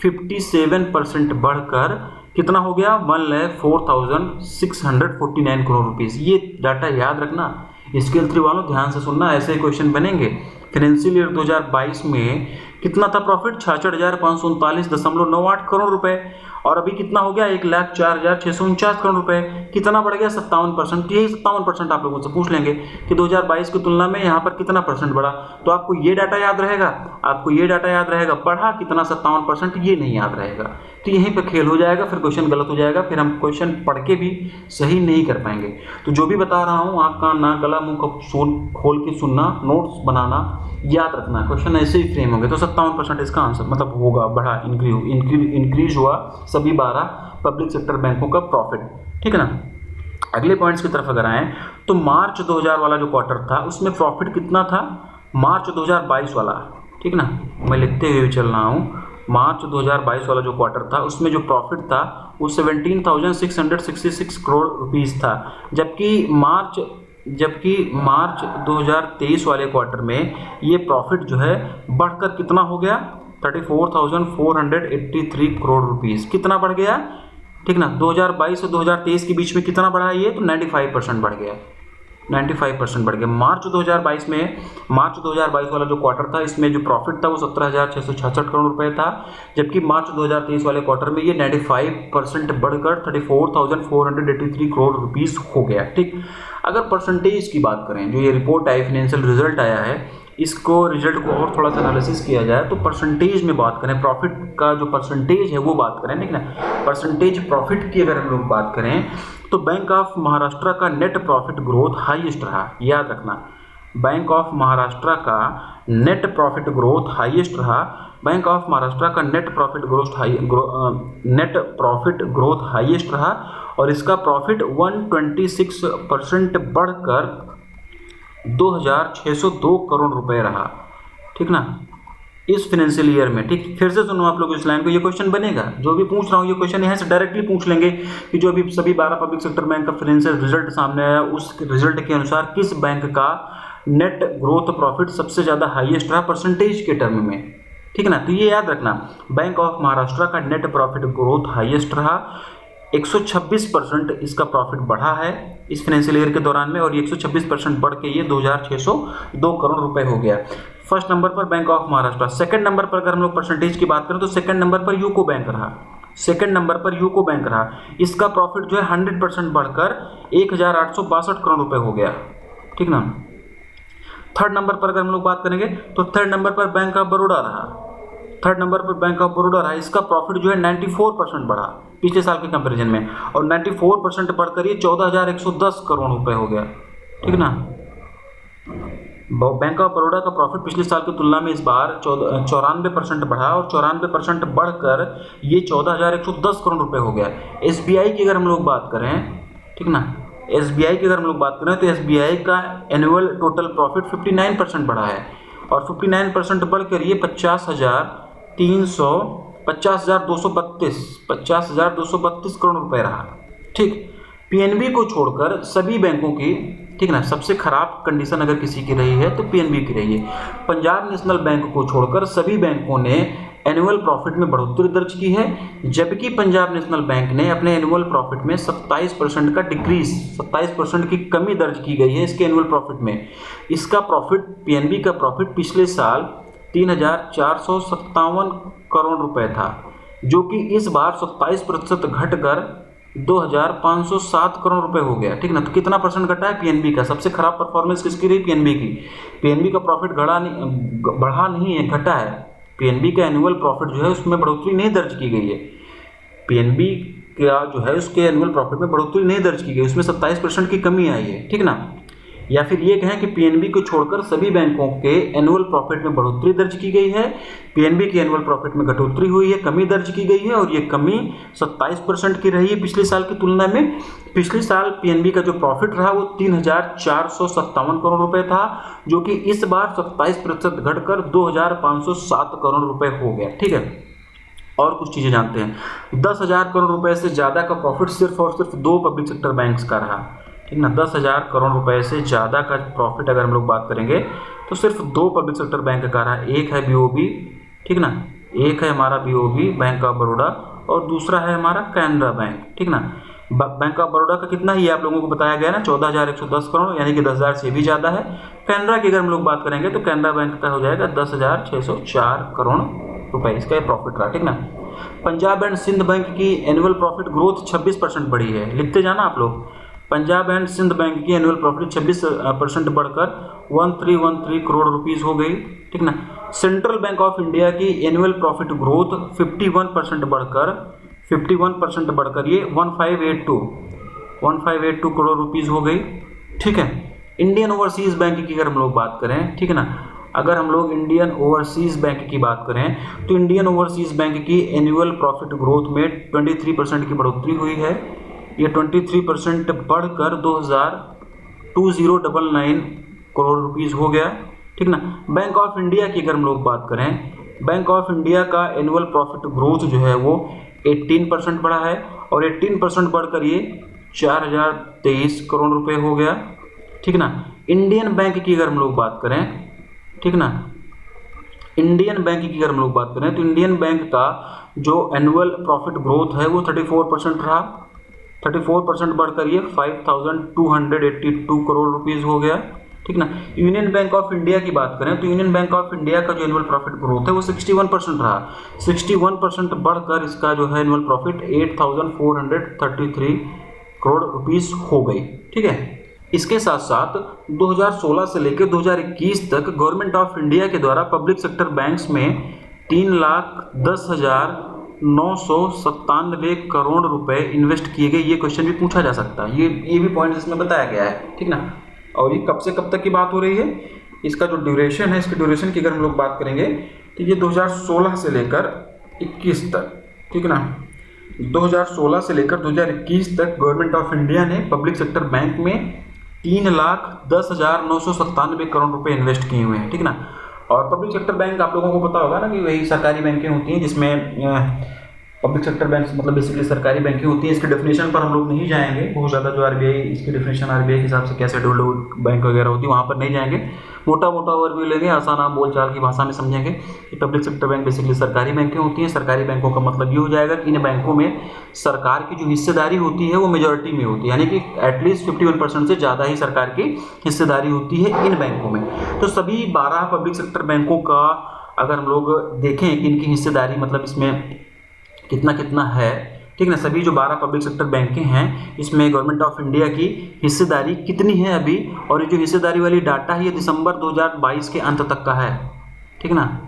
57% बढ़कर कितना हो गया, 1,04,649 करोड़ रुपीज़। ये डाटा याद रखना, स्केल 3 वालों ध्यान से सुनना, ऐसे क्वेश्चन बनेंगे। फिनेंशियल ईयर 2022 में कितना था प्रॉफिट, 66,539.98 करोड़ रुपए, और अभी कितना हो गया, 1,04,649 करोड़ रुपए। कितना बढ़ गया, 57%। यही 57% आप लोगों से पूछ लेंगे कि 2022 की तुलना में यहाँ पर कितना परसेंट बढ़ा, तो आपको ये डाटा याद रहेगा, आपको ये डाटा याद रहेगा, बढ़ा कितना 57%, ये नहीं याद रहेगा, तो यहीं पर खेल हो जाएगा, फिर क्वेश्चन गलत हो जाएगा, फिर हम क्वेश्चन पढ़ के भी सही नहीं कर पाएंगे। तो जो भी बता रहा हूँ, आँख कान नाक गला मुँह खोल के सुनना, नोट्स बनाना, याद रखना, क्वेश्चन ऐसे ही फ्रेम होंगे। तो 57% इसका आंसर मतलब होगा, बढ़ा, इंक्रीज हुआ सभी 12 पब्लिक सेक्टर बैंकों का प्रॉफिट। ठीक है ना, अगले पॉइंट्स की तरफ अगर आएँ तो मार्च 2000 वाला जो क्वार्टर था उसमें प्रॉफिट कितना था, मार्च 2022 वाला। ठीक ना, मैं लिखते हुए भी चल रहा हूँ, मार्च 2022 वाला जो क्वार्टर था उसमें जो प्रॉफिट था वो 17,666 करोड़ रुपीज़ था, जबकि मार्च 2023 वाले क्वार्टर में ये प्रॉफिट जो है बढ़कर कितना हो गया, 34,483 करोड़ रुपीज़। कितना बढ़ गया, ठीक ना, 2022 से 2023 के बीच में कितना बढ़ा ये, तो 95% बढ़ गया, 95% बढ़ गया। मार्च 2022 वाला जो क्वार्टर था इसमें जो प्रॉफिट था वो 17,666 करोड़ रुपए था, जबकि मार्च 2023 वाले क्वार्टर में ये 95% बढ़कर 34,483 करोड़ रुपीस हो गया। ठीक, अगर परसेंटेज की बात करें, जो ये रिपोर्ट आई, फाइनेंशियल रिजल्ट आया है, इसको रिजल्ट को और थोड़ा सा एनालिसिस किया जाए तो परसेंटेज में बात करें, प्रॉफिट का जो परसेंटेज है वो बात करें, ठीक ना, परसेंटेज प्रॉफिट की अगर हम लोग बात करें तो बैंक ऑफ महाराष्ट्र का नेट प्रॉफिट ग्रोथ हाईएस्ट रहा। याद रखना, बैंक ऑफ महाराष्ट्र का नेट प्रॉफिट ग्रोथ हाईएस्ट रहा। बैंक ऑफ महाराष्ट्र का नेट प्रॉफिट ग्रोथ हाईएस्ट रहा और इसका प्रॉफिट 126% बढ़कर 2,602 करोड़ रुपए रहा। ठीक ना, इस फाइनेंशियल ईयर में। ठीक, फिर से सुनो आप लोग इस लाइन को, ये क्वेश्चन बनेगा, जो भी पूछ रहा हूँ ये क्वेश्चन यहाँ से डायरेक्टली पूछ लेंगे कि जो अभी सभी 12 पब्लिक सेक्टर बैंक का फाइनेंशियल रिजल्ट सामने आया, उस रिजल्ट के अनुसार किस बैंक का नेट ग्रोथ प्रॉफिट सबसे ज़्यादा हाईएस्ट रहा परसेंटेज के टर्म में। ठीक है ना, तो ये याद रखना, बैंक ऑफ महाराष्ट्र का नेट प्रॉफिट ग्रोथ हाईएस्ट रहा, 126% इसका प्रॉफिट बढ़ा है इस फाइनेंशियल ईयर के दौरान में, और 126% बढ़ के ये 2,602 करोड़ रुपए हो गया। फर्स्ट नंबर पर bank of Maharashtra. Second number पर अगर हम लोग परसेंटेज की बात करें तो सेकंड नंबर पर यूको बैंक रहा। सेकंड नंबर पर यूको बैंक रहा। इसका प्रॉफिट जो है 100% बढ़कर 1862 करोड़ रुपए हो गया, ठीक ना। थर्ड नंबर पर अगर हम लोग बात करेंगे तो थर्ड नंबर पर बैंक ऑफ बड़ौदा रहा। थर्ड नंबर पर बैंक ऑफ बड़ौदा रहा। इसका प्रॉफिट जो है 94% बढ़ा पिछले साल के कंपैरिजन में, और 94% बढ़कर ये 14,110 करोड़ रुपए हो गया, ठीक ना। बैंक ऑफ बड़ौदा का प्रॉफिट पिछले साल की तुलना में इस बार 94% बढ़ा, और 94% बढ़कर ये 14,110 करोड़ रुपए हो गया। एसबीआई की अगर हम लोग बात करें, ठीक ना, एसबीआई की अगर हम लोग बात करें तो एसबीआई का एनुअल टोटल प्रॉफिट 59% बढ़ा है, और 59% बढ़कर ये 50,232 करोड़ रुपए रहा, ठीक। पीएनबी को छोड़कर सभी बैंकों की, ठीक ना, सबसे खराब कंडीशन अगर किसी की रही है तो पीएनबी की रही है। पंजाब नेशनल बैंक को छोड़कर सभी बैंकों ने एनुअल प्रॉफिट में बढ़ोतरी दर्ज की है, जबकि पंजाब नेशनल बैंक ने अपने एनुअल प्रॉफिट में 27% का डिक्रीज, 27% की कमी दर्ज की गई है इसके एनुअल प्रॉफिट में। इसका प्रॉफिट, पीएनबी का प्रॉफिट पिछले साल 3,457 करोड़ रुपए था, जो कि इस बार 27% घटकर 2,507 करोड़ रुपए हो गया, ठीक ना। तो कितना परसेंट घटा है पीएनबी का? सबसे खराब परफॉर्मेंस किसकी रही? पीएनबी की। पीएनबी का प्रॉफिट बढ़ा नहीं है, घटा है। पीएनबी का एनुअल प्रॉफिट जो है उसमें बढ़ोतरी नहीं दर्ज की गई है। पीएनबी का जो है उसके एनुअल प्रॉफिट में बढ़ोतरी नहीं दर्ज की गई, उसमें 27% की कमी आई है, ठीक ना। या फिर ये कहें कि पीएनबी को छोड़कर सभी बैंकों के एनुअल प्रॉफिट में बढ़ोतरी दर्ज की गई है, पीएनबी के एनुअल प्रॉफिट में घटोतरी हुई है, कमी दर्ज की गई है, और ये कमी 27% की रही है पिछले साल की तुलना में। पिछले साल पीएनबी का जो प्रॉफिट रहा वो 3,457 करोड़ रुपए था, जो कि इस बार 27% घटकर 2,507 करोड़ रुपए हो गया, ठीक है। और कुछ चीजें जानते हैं। 10,000 करोड़ रुपए से ज्यादा का प्रॉफिट सिर्फ और सिर्फ 2 पब्लिक सेक्टर बैंक्स का रहा, ठीक ना। 10,000 करोड़ रुपए से ज़्यादा का प्रॉफिट अगर हम लोग बात करेंगे तो सिर्फ 2 पब्लिक सेक्टर बैंक का रहा। एक है बीओबी, ठीक ना, एक है हमारा बीओबी बैंक ऑफ बड़ौदा, और दूसरा है हमारा कैनरा बैंक, ठीक ना। बैंक ऑफ बड़ौदा का कितना ही आप लोगों को बताया गया ना, 14,110 करोड़, यानी कि 10,000 से भी ज़्यादा है। कैनरा की अगर हम लोग बात करेंगे तो कैनरा बैंक का हो जाएगा 10,604 करोड़ रुपए, इसका प्रॉफिट रहा, ठीक ना। पंजाब एंड सिंध बैंक की एनुअल प्रॉफिट ग्रोथ 26% बढ़ी है, लिखते जाना आप लोग। पंजाब एंड सिंध बैंक की एनुअल प्रॉफिट 26% बढ़कर 1313 करोड़ रुपीस हो गई, ठीक ना। सेंट्रल बैंक ऑफ इंडिया की एनुअल प्रॉफिट ग्रोथ 51% बढ़कर ये 1582 करोड़ रुपीस हो गई, ठीक है। इंडियन ओवरसीज बैंक की अगर हम लोग बात करें, ठीक है ना, अगर हम लोग इंडियन ओवरसीज बैंक की बात करें तो इंडियन ओवरसीज बैंक की एनुअल प्रॉफिट ग्रोथ में 23% की बढ़ोतरी हुई है। ये 23% बढ़कर 2099 करोड़ रुपीस हो गया, ठीक ना। बैंक ऑफ इंडिया की अगर हम लोग बात करें, बैंक ऑफ इंडिया का एनुअल प्रॉफिट ग्रोथ जो है वो 18% बढ़ा है, और 18% बढ़कर ये 4,023 करोड़ रुपए हो गया, ठीक ना। इंडियन बैंक की अगर हम लोग बात करें, ठीक ना, इंडियन बैंक की अगर हम लोग बात करें तो इंडियन बैंक का जो एनुअल प्रॉफिट ग्रोथ है वो 34% रहा। 34% बढ़कर ये 5,282 करोड़ रुपीस हो गया, ठीक ना। यूनियन बैंक ऑफ इंडिया की बात करें तो यूनियन बैंक ऑफ इंडिया का जो एनुअल प्रॉफिट ग्रोथ है वो 61% रहा। 61% बढ़कर इसका जो है एनुअल प्रॉफिट 8,433 करोड़ रुपीस हो गई, ठीक है। इसके साथ साथ 2016 से लेकर 2021 तक गवर्नमेंट ऑफ इंडिया के द्वारा पब्लिक सेक्टर बैंक्स में 3,10,997 करोड़ रुपए इन्वेस्ट किए गए। ये क्वेश्चन भी पूछा जा सकता है, ये भी पॉइंट इसमें बताया गया है, ठीक ना। और ये कब से कब तक की बात हो रही है, इसका जो ड्यूरेशन है, इसकी ड्यूरेशन की अगर हम लोग बात करेंगे तो ये 2016 से लेकर 21 तक, ठीक ना। 2016 से लेकर 2021 तक गवर्नमेंट ऑफ इंडिया ने पब्लिक सेक्टर बैंक में 3,10,997 करोड़ रुपए इन्वेस्ट किए हुए हैं, ठीक ना। और पब्लिक सेक्टर बैंक आप लोगों को पता होगा ना कि वही सरकारी बैंकें होती हैं, जिसमें पब्लिक सेक्टर बैंक मतलब बेसिकली सरकारी बैंकें होती हैं। इसके डेफिनेशन पर हम लोग नहीं जाएंगे, बहुत ज़्यादा जो आरबीआई इसकी डेफिनेशन आरबीआई के हिसाब से कैसे शेड्यूल्ड बैंक वगैरह होती है वहाँ पर नहीं जाएंगे। मोटा मोटा ओवरव्यू लेंगे, आसान आप बोलचाल की भाषा में समझेंगे कि पब्लिक सेक्टर बैंक बेसिकली सरकारी बैंकें होती हैं। सरकारी बैंकों का मतलब ये हो जाएगा कि इन बैंकों में सरकार की जो हिस्सेदारी होती है वो मेजॉरिटी में होती है, यानी कि एटलीस्ट 51% से ज़्यादा ही सरकार की हिस्सेदारी होती है इन बैंकों में। तो सभी 12 पब्लिक सेक्टर बैंकों का अगर हम लोग देखें कि इनकी हिस्सेदारी मतलब इसमें कितना कितना है, ठीक ना, सभी जो 12 पब्लिक सेक्टर बैंकें हैं इसमें गवर्नमेंट ऑफ इंडिया की हिस्सेदारी कितनी है अभी, और ये जो हिस्सेदारी वाली डाटा है ये दिसंबर 2022 के अंत तक का है, ठीक ना,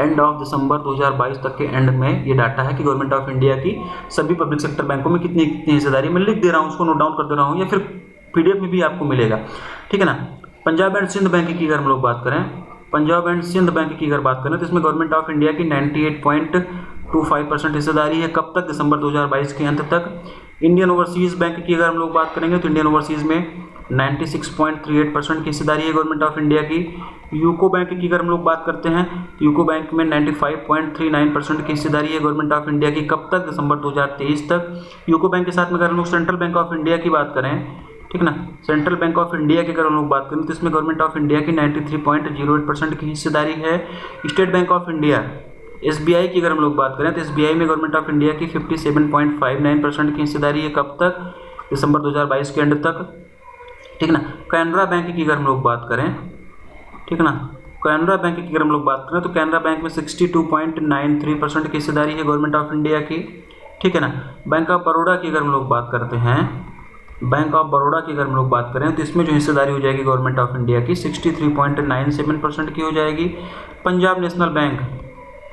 एंड ऑफ दिसंबर 2022 तक के एंड में ये डाटा है कि गवर्नमेंट ऑफ इंडिया की सभी पब्लिक सेक्टर बैंकों में कितनी कितनी हिस्सेदारी। मैं लिख दे रहा हूँ, उसको नोट डाउन कर दे रहा हूँ, या फिर PDF में भी आपको मिलेगा, ठीक है ना। पंजाब एंड सिंध बैंक की अगर हम लोग बात करें, पंजाब एंड सिंध बैंक की अगर बात करें तो इसमें गवर्नमेंट ऑफ इंडिया की 98.25% हिस्सेदारी है। कब तक? दिसंबर 2022 के अंत तक। इंडियन ओवरसीज़ बैंक की अगर हम लोग बात करेंगे तो इंडियन ओवरसीज़ में 96.38% की हिस्सेदारी है गवर्नमेंट ऑफ इंडिया की। यूको बैंक की अगर हम लोग बात करते हैं तो यूको बैंक में 95.39% की हिस्सेदारी है गवर्नमेंट ऑफ इंडिया की। कब तक? दिसंबर 2023 तक। यूको बैंक के साथ में अगर हम लोग सेंट्रल बैंक ऑफ इंडिया की बात करें, ठीक ना, सेंट्रल बैंक ऑफ इंडिया की अगर हम लोग बात करें तो इसमें गवर्नमेंट ऑफ इंडिया की 93.08% की हिस्सेदारी है। State Bank of India SBI की अगर हम लोग बात करें तो SBI में गवर्नमेंट ऑफ इंडिया की 57.59% की हिस्सेदारी है। कब तक? दिसंबर 2022 के एंड तक, ठीक ना। कैनरा बैंक की अगर हम लोग बात करें, ठीक ना, कैनरा बैंक की अगर हम लोग बात करें तो कैनरा बैंक में 62.93% की हिस्सेदारी है गवर्नमेंट ऑफ इंडिया की, ठीक है ना। बैंक ऑफ बड़ौदा की अगर हम लोग बात करते हैं, बैंक ऑफ बड़ौदा की अगर हम लोग बात करें तो इसमें जो हिस्सेदारी हो जाएगी गवर्नमेंट ऑफ इंडिया की 63.97% की हो जाएगी। पंजाब नेशनल बैंक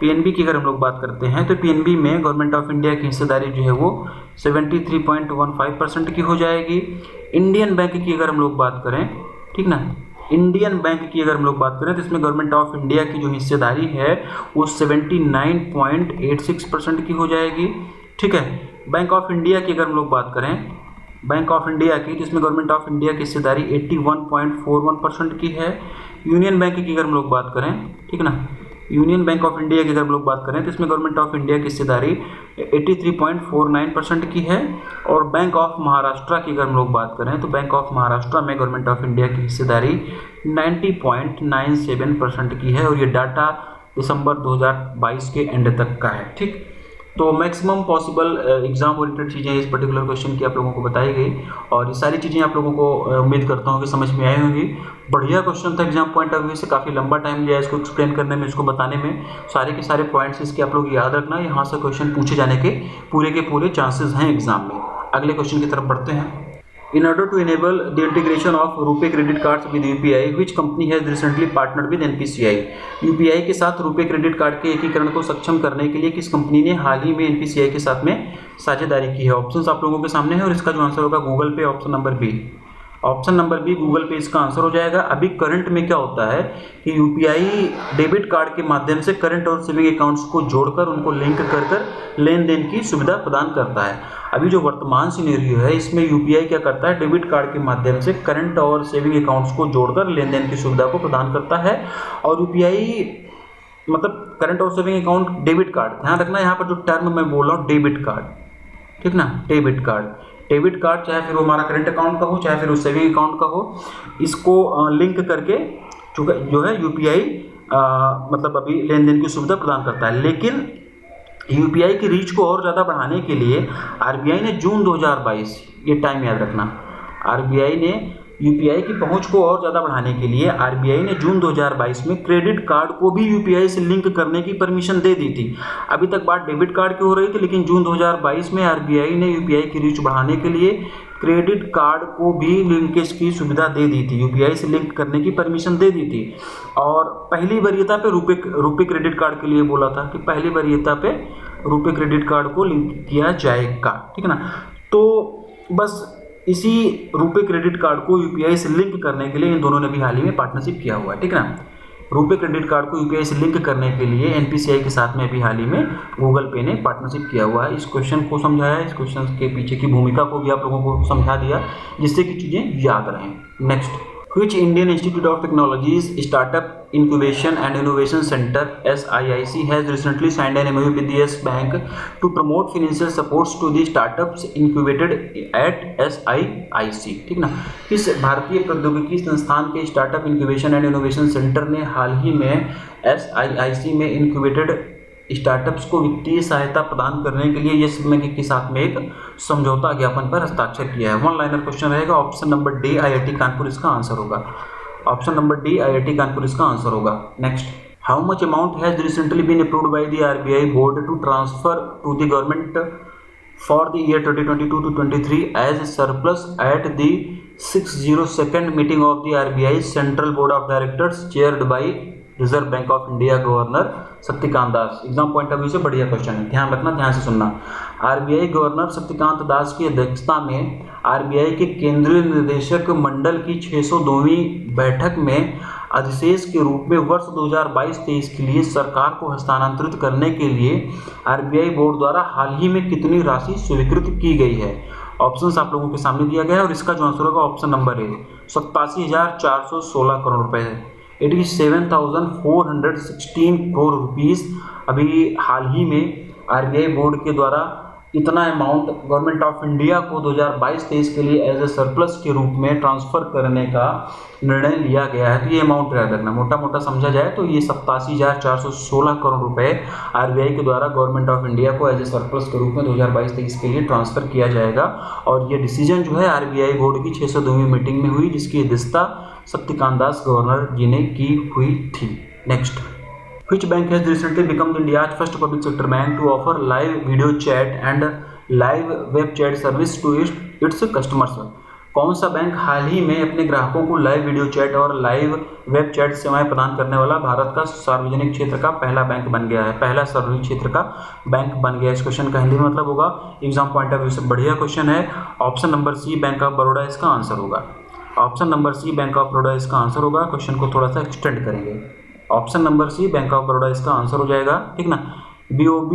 PNB की अगर हम लोग बात करते हैं तो PNB में गवर्नमेंट ऑफ इंडिया की हिस्सेदारी जो है वो 73.15% की हो जाएगी। इंडियन बैंक की अगर हम लोग बात करें, ठीक ना, इंडियन बैंक की अगर हम लोग बात करें तो इसमें गवर्नमेंट ऑफ इंडिया की जो हिस्सेदारी है वो 79.86% की हो जाएगी, ठीक है। बैंक ऑफ इंडिया की अगर हम लोग बात करें, बैंक ऑफ इंडिया की, तो इसमें गवर्नमेंट ऑफ इंडिया की हिस्सेदारी 81.41% की है। यूनियन बैंक की अगर हम लोग बात करें, ठीक ना, यूनियन बैंक ऑफ इंडिया की अगर हम लोग बात करें तो इसमें गवर्नमेंट ऑफ इंडिया की हिस्सेदारी 83.49% की है। और बैंक ऑफ महाराष्ट्र की अगर हम लोग बात करें तो बैंक ऑफ महाराष्ट्र में गवर्नमेंट ऑफ इंडिया की हिस्सेदारी 90.97% की है, और ये डाटा दिसंबर 2022 के एंड तक का है, ठीक। तो मैक्सिमम पॉसिबल एग्जाम ओरिएंटेड चीज़ें इस पर्टिकुलर क्वेश्चन की आप लोगों को बताई गई, और ये सारी चीज़ें आप लोगों को उम्मीद करता हूँ कि समझ में आई होंगी। बढ़िया क्वेश्चन था एग्जाम पॉइंट ऑफ व्यू से, काफ़ी लंबा टाइम लिया इसको एक्सप्लेन करने में, इसको बताने में। सारे के सारे पॉइंट्स इसके आप लोग याद रखना, यहाँ से क्वेश्चन पूछे जाने के पूरे चांसेस हैं एग्जाम में। अगले क्वेश्चन की तरफ बढ़ते हैं। In order to enable the integration of RuPay credit cards with UPI, which company has recently partnered with NPCI? UPI के साथ रुपे क्रेडिट कार्ड के एकीकरण को सक्षम करने के लिए किस कंपनी ने हाल ही में NPCI के साथ में साझेदारी की है? ऑप्शंस आप लोगों के सामने है और इसका जो आंसर होगा Google Pay, option number B. Option number B Google Pay इसका आंसर हो जाएगा। अभी करंट में क्या होता है कि यूपीआई डेबिट कार्ड के माध्यम से करंट और सेविंग अकाउंट्स को जोड़कर उनको लिंक कर लेन देन की सुविधा प्रदान करता है। अभी जो वर्तमान सिनेरियो है इसमें यूपीआई क्या करता है, डेबिट कार्ड के माध्यम से करंट और सेविंग अकाउंट्स को जोड़कर लेन देन की सुविधा को प्रदान करता है। और यूपीआई मतलब करंट और सेविंग अकाउंट डेबिट कार्ड, ध्यान रखना यहाँ पर जो टर्म मैं बोल रहा हूँ डेबिट कार्ड, ठीक ना, डेबिट कार्ड चाहे फिर वो हमारा करंट अकाउंट का हो चाहे फिर वो सेविंग अकाउंट का हो, इसको लिंक करके जो है यूपीआई मतलब अभी लेन देन की सुविधा प्रदान करता है। लेकिन यूपीआई की रीच को और ज़्यादा बढ़ाने के लिए आरबीआई ने जून 2022, ये टाइम याद रखना, आरबीआई ने यूपीआई की पहुंच को और ज़्यादा बढ़ाने के लिए आरबीआई ने जून 2022 में क्रेडिट कार्ड को भी यूपीआई से लिंक करने की परमिशन दे दी थी। अभी तक बात डेबिट कार्ड की हो रही थी, लेकिन जून 2022 में आरबीआई ने यूपीआई की रीच बढ़ाने के लिए क्रेडिट कार्ड को भी लिंकेज की सुविधा दे दी थी, यूपीआई से लिंक करने की परमिशन दे दी थी। और पहली वरीयता पे रुपे क्रेडिट कार्ड के लिए बोला था कि पहली वरीयता पे रुपे क्रेडिट कार्ड को लिंक किया जाएगा, ठीक है ना। तो बस इसी रुपे क्रेडिट कार्ड को यूपीआई से लिंक करने के लिए इन दोनों ने भी हाल ही में पार्टनरशिप किया हुआ है, ठीक है ना। रुपे क्रेडिट कार्ड को यूपीआई से लिंक करने के लिए एनपीसीआई के साथ में भी हाल ही में गूगल पे ने पार्टनरशिप किया हुआ है। इस क्वेश्चन को समझाया, इस क्वेश्चन के पीछे की भूमिका को भी आप लोगों को समझा दिया, जिससे कि चीज़ें याद रहें। Next Which Indian Institute of Technology's Startup Incubation and Innovation Center (SIIC) has recently signed an MOU with the Yes Bank to promote financial supports to the startups incubated at SIIC? ठीक ना, किस भारतीय प्रौद्योगिकी संस्थान के startup incubation and innovation centre ने हाल ही में SIIC में इंक्यूबेटेड स्टार्टअप्स को वित्तीय सहायता प्रदान करने के लिए यस बैंक के साथ में एक समझौता ज्ञापन पर हस्ताक्षर किया है? वन लाइनर क्वेश्चन रहेगा। Option number D IIT Kanpur इसका आंसर होगा। Option number D IIT Kanpur इसका आंसर होगा। Next, how much amount has recently been approved by the RBI board to transfer to the government for the year 2022 to 23 as surplus at the 602nd meeting of the RBI central board of directors chaired by Reserve Bank of India governor Shaktikanta Das? Exam point of view से बढ़िया question है, ध्यान रखना, ध्यान से सुनना। RBI governor Shaktikanta दास की अध्यक्षता में RBI के केंद्रीय निदेशक मंडल की 602वीं बैठक में अधिशेष के रूप में वर्ष 2022-23 के लिए सरकार को हस्तांतरित करने के लिए RBI बोर्ड द्वारा हाल ही में कितनी राशि स्वीकृत की गई है? ऑप्शंस आप लोगों के सामने दिया गया है और इसका जो आंसर होगा ऑप्शन नंबर ए 87,416 करोड़ रुपए है। इट इज 7,416 करोड़ रुपीज़ अभी हाल ही में RBI बोर्ड के द्वारा इतना अमाउंट गवर्नमेंट ऑफ इंडिया को 2022-23 के लिए एज ए सरप्लस के रूप में ट्रांसफ़र करने का निर्णय लिया गया है। तो ये अमाउंट याद रखना, मोटा मोटा समझा जाए तो ये 87,416 करोड़ रुपए RBI के द्वारा गवर्नमेंट ऑफ इंडिया को एज ए सरप्लस के रूप में 2022-23 के लिए ट्रांसफ़र किया जाएगा। और ये डिसीजन जो है RBI बोर्ड की 602वीं मीटिंग में हुई, जिसकी अध्यक्षता शक्तिकांत दास गवर्नर जी ने की हुई थी। Next, Which bank has recently become India's first public sector bank to offer live video chat and live web chat service to its customers? कौन सा बैंक हाल ही में अपने ग्राहकों को लाइव वीडियो चैट और लाइव वेब चैट सेवाएं प्रदान करने वाला भारत का सार्वजनिक क्षेत्र का पहला बैंक बन गया है? पहला सार्वजनिक क्षेत्र का बैंक बन गया। इस क्वेश्चन का हिंदी में मतलब होगा, एग्जाम पॉइंट ऑफ व्यू से बढ़िया क्वेश्चन है। Option number C bank of Baroda इसका आंसर होगा। Option number C bank of Baroda इसका आंसर होगा। क्वेश्चन को थोड़ा सा एक्सटेंड करेंगे। Option number C bank of Baroda इसका आंसर हो जाएगा, ठीक ना। BOB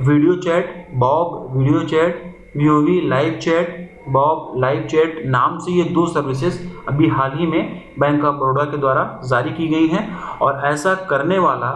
video chat, BOB video chat, BOB live chat, BOB live chat नाम से ये दो सर्विसेज अभी हाल ही में बैंक ऑफ बड़ौदा के द्वारा जारी की गई हैं और ऐसा करने वाला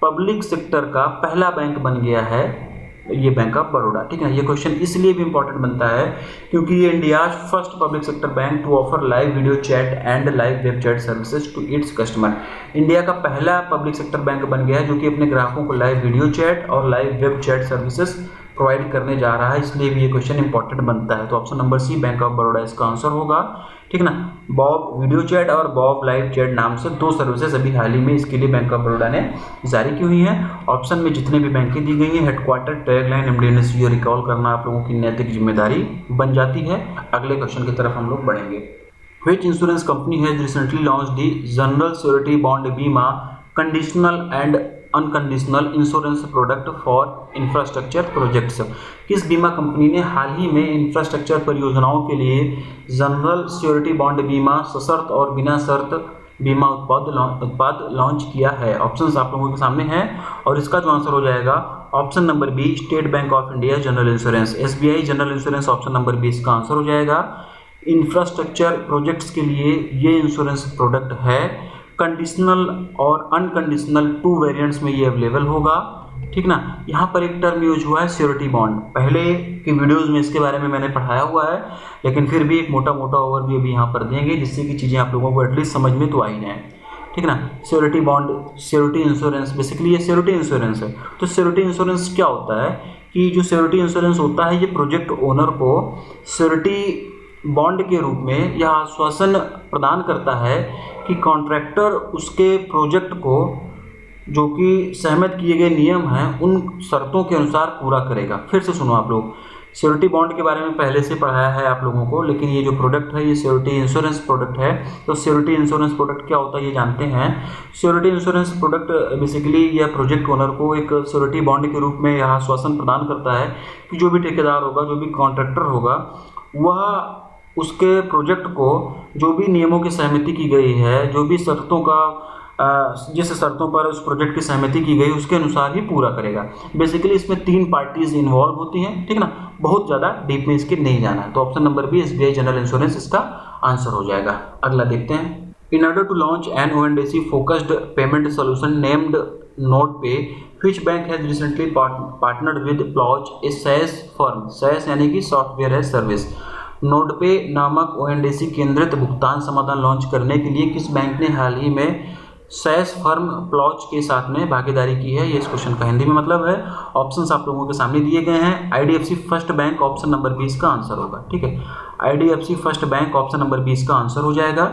पब्लिक सेक्टर का पहला बैंक बन गया है ये बैंक ऑफ बड़ौदा, ठीक है। ये क्वेश्चन इसलिए भी इंपॉर्टेंट बनता है क्योंकि ये India first public sector bank to offer live video chat and live web chat services to its customer. India का पहला पब्लिक सेक्टर बैंक बन गया है जो कि अपने ग्राहकों को लाइव वीडियो चैट और live web chat services provide करने जा रहा है, इसलिए भी ये क्वेश्चन इंपॉर्टेंट बनता है। तो option number C bank of Baroda इसका आंसर होगा, ठीक ना। बॉब वीडियो चैट और बॉब लाइव चैट नाम से दो सर्विसेज अभी हाल ही में इसके लिए बैंक ऑफ बड़ौदा ने जारी की हुई हैं। ऑप्शन में जितने भी बैंकें दी गई हैं, हेडक्वार्टर, टैगलाइन, एमडीएनएस ये रिकॉल करना आप लोगों की नैतिक जिम्मेदारी बन जाती है। अगले क्वेश्चन की तरफ हम लोग बढ़ेंगे। Which insurance company has recently launched the General Surety Bond बीमा conditional and unconditional insurance product for infrastructure projects? किस बीमा कंपनी ने हाल ही में इंफ्रास्ट्रक्चर परियोजनाओं के लिए जनरल श्योरिटी बॉन्ड बीमा सशर्त और बिना शर्त बीमा उत्पाद लॉन्च किया है? ऑप्शंस आप लोगों के सामने हैं और इसका जो आंसर हो जाएगा option number B State Bank of India general insurance, SBI general insurance. Option number B इसका आंसर हो जाएगा। इंफ्रास्ट्रक्चर प्रोजेक्ट्स के लिए ये इंश्योरेंस प्रोडक्ट है, कंडीशनल और अनकंडीशनल टू वेरिएंट्स में ये अवेलेबल होगा, ठीक ना। यहाँ पर एक टर्म यूज हुआ है श्योरिटी बॉन्ड, पहले की वीडियोस में इसके बारे में मैंने पढ़ाया हुआ है, लेकिन फिर भी एक मोटा मोटा ओवरव्यू भी यहाँ पर देंगे जिससे कि चीज़ें आप लोगों को एटलीस्ट समझ में तो आ ही जाएँ, ठीक ना। Surety bond, surety insurance, basically ये श्योरिटी इंश्योरेंस है। तो श्योरिटी इंश्योरेंस क्या होता है कि जो श्योरिटी इंश्योरेंस होता है ये प्रोजेक्ट ओनर को श्योरिटी बॉन्ड के रूप में यह आश्वासन प्रदान करता है कि कॉन्ट्रैक्टर उसके प्रोजेक्ट को जो कि सहमत किए गए नियम हैं उन शर्तों के अनुसार पूरा करेगा। फिर से सुनो आप लोग, श्योरिटी बॉन्ड के बारे में पहले से पढ़ाया है आप लोगों को, लेकिन ये जो प्रोडक्ट है ये श्योरिटी इंश्योरेंस प्रोडक्ट है। तो श्योरिटी इंश्योरेंस प्रोडक्ट क्या होता है ये जानते हैं। श्योरिटी इंश्योरेंस प्रोडक्ट बेसिकली यह प्रोजेक्ट ओनर को एक श्योरिटी बॉन्ड के रूप में यह आश्वासन प्रदान करता है कि जो भी ठेकेदार होगा, जो भी कॉन्ट्रैक्टर होगा, वह उसके प्रोजेक्ट को जो भी नियमों की सहमति की गई है, जो भी शर्तों का जिस शर्तों पर उस प्रोजेक्ट की सहमति की गई उसके अनुसार ही पूरा करेगा। बेसिकली इसमें 3 पार्टीज इन्वॉल्व होती हैं, ठीक है ना, बहुत ज़्यादा डीप में इसके नहीं जाना है। तो option number B SBI general insurance इसका आंसर हो जाएगा। अगला देखते हैं। In order to launch an ONDC focused payment solution named NodePay, which bank has recently partnered with Plouch, a SaaS firm, SaaS यानी कि सॉफ्टवेयर एज सर्विस। NodePay नामक ONDC केंद्रित भुगतान समाधान लॉन्च करने के लिए किस बैंक ने हाल ही में SaaS फर्म प्लॉच के साथ में भागीदारी की है? ये इस क्वेश्चन का हिंदी में मतलब है। ऑप्शंस आप लोगों के सामने दिए गए हैं। IDFC first bank option number 20 का आंसर होगा, ठीक है। IDFC first bank option number 20 का आंसर हो जाएगा।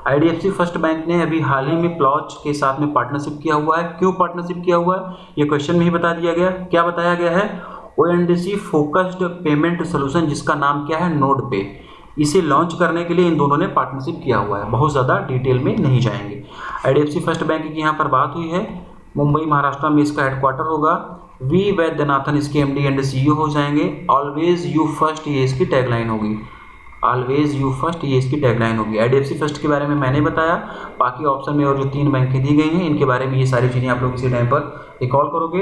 IDFC फर्स्ट बैंक ने अभी हाल ही में प्लॉच के साथ में पार्टनरशिप किया हुआ है। क्यों पार्टनरशिप किया हुआ है ये क्वेश्चन में ही बता दिया गया। क्या बताया गया है? ONDC फोकस्ड पेमेंट सोल्यूशन जिसका नाम क्या है? नोड पे, इसे लॉन्च करने के लिए इन दोनों ने पार्टनरशिप किया हुआ है। बहुत ज़्यादा डिटेल में नहीं जाएंगे। IDFC फर्स्ट बैंक की यहाँ पर बात हुई है। मुंबई महाराष्ट्र में इसका हेडक्वार्टर होगा। वी वैद्यनाथन इसके MD एंड CEO हो जाएंगे। ऑलवेज यू फर्स्ट ये इसकी टैगलाइन होगी। ऑलवेज यू फर्स्ट ये इसकी टैगलाइन होगी। IDFC फर्स्ट के बारे में मैंने बताया। बाकी ऑप्शन में और जो 3 बैंकें दी गई हैं इनके बारे में ये सारी चीज़ें आप लोग इसी टाइम पर रिकॉल करोगे।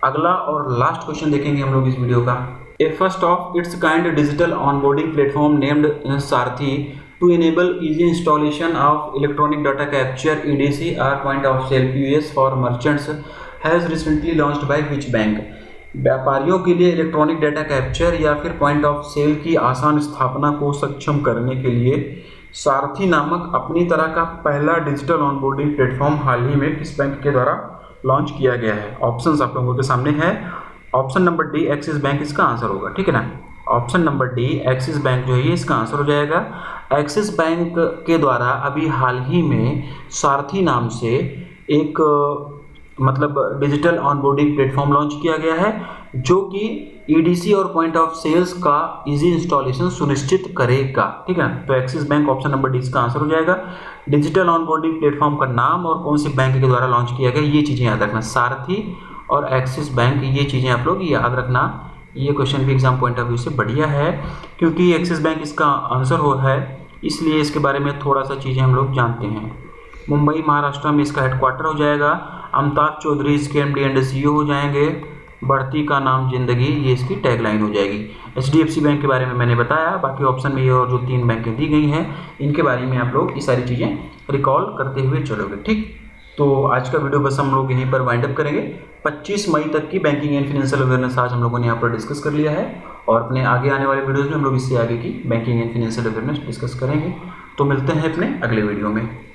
अगला और लास्ट क्वेश्चन देखेंगे हम लोग इस वीडियो का। A first of its kind digital onboarding platform named Saarthi to enable easy installation of electronic data capture EDC or point of sale POS for merchants has recently launched by which bank? व्यापारियों के लिए electronic data capture या फिर point of cell की आसान स्थापना को सक्षम करने के लिए सारथी नामक अपनी तरह का पहला डिजिटल ऑनबोर्डिंग प्लेटफॉर्म हाल ही में किस बैंक के द्वारा लॉन्च किया गया है? ऑप्शंस आप लोगों के सामने है। Option number D axis bank इसका आंसर होगा, ठीक है ना। Option number D axis bank जो है इसका आंसर हो जाएगा। एक्सिस बैंक के द्वारा अभी हाल ही में सारथी नाम से एक मतलब डिजिटल ऑनबोर्डिंग प्लेटफॉर्म लॉन्च किया गया है जो कि EDC or point of sales का इजी इंस्टॉलेशन सुनिश्चित करेगा, ठीक है। तो axis bank option number D इसका आंसर हो जाएगा। डिजिटल ऑनबोर्डिंग प्लेटफॉर्म का नाम और कौन से बैंक के द्वारा लॉन्च किया गया ये चीज़ें याद रखना। सारथी और एक्सिस बैंक ये चीज़ें आप लोग याद रखना। ये क्वेश्चन भी एग्जाम पॉइंट ऑफ व्यू से बढ़िया है क्योंकि एक्सिस बैंक इसका आंसर हो है, इसलिए इसके बारे में थोड़ा सा चीज़ें हम लोग जानते हैं। मुंबई महाराष्ट्र में इसका हेडक्वार्टर हो जाएगा। अमिताभ चौधरी इसके MD एंड CEO हो जाएंगे। बढ़ती का नाम जिंदगी ये इसकी टैगलाइन हो जाएगी। HDFC बैंक के बारे में मैंने बताया। बाकी ऑप्शन में ये और जो 3 बैंकें दी गई हैं इनके बारे में आप लोग ये सारी चीज़ें रिकॉल करते हुए चलोगे, ठीक। तो आज का वीडियो बस हम लोग यहीं पर वाइंड अप करेंगे। 25 मई तक की बैंकिंग एंड फाइनेंशियल अवेयरनेस आज हम लोगों ने यहाँ पर डिस्कस कर लिया है और अपने आगे आने वाले वीडियोज़ में हम लोग इससे आगे की banking and financial awareness discuss करेंगे। तो मिलते हैं अपने अगले वीडियो में।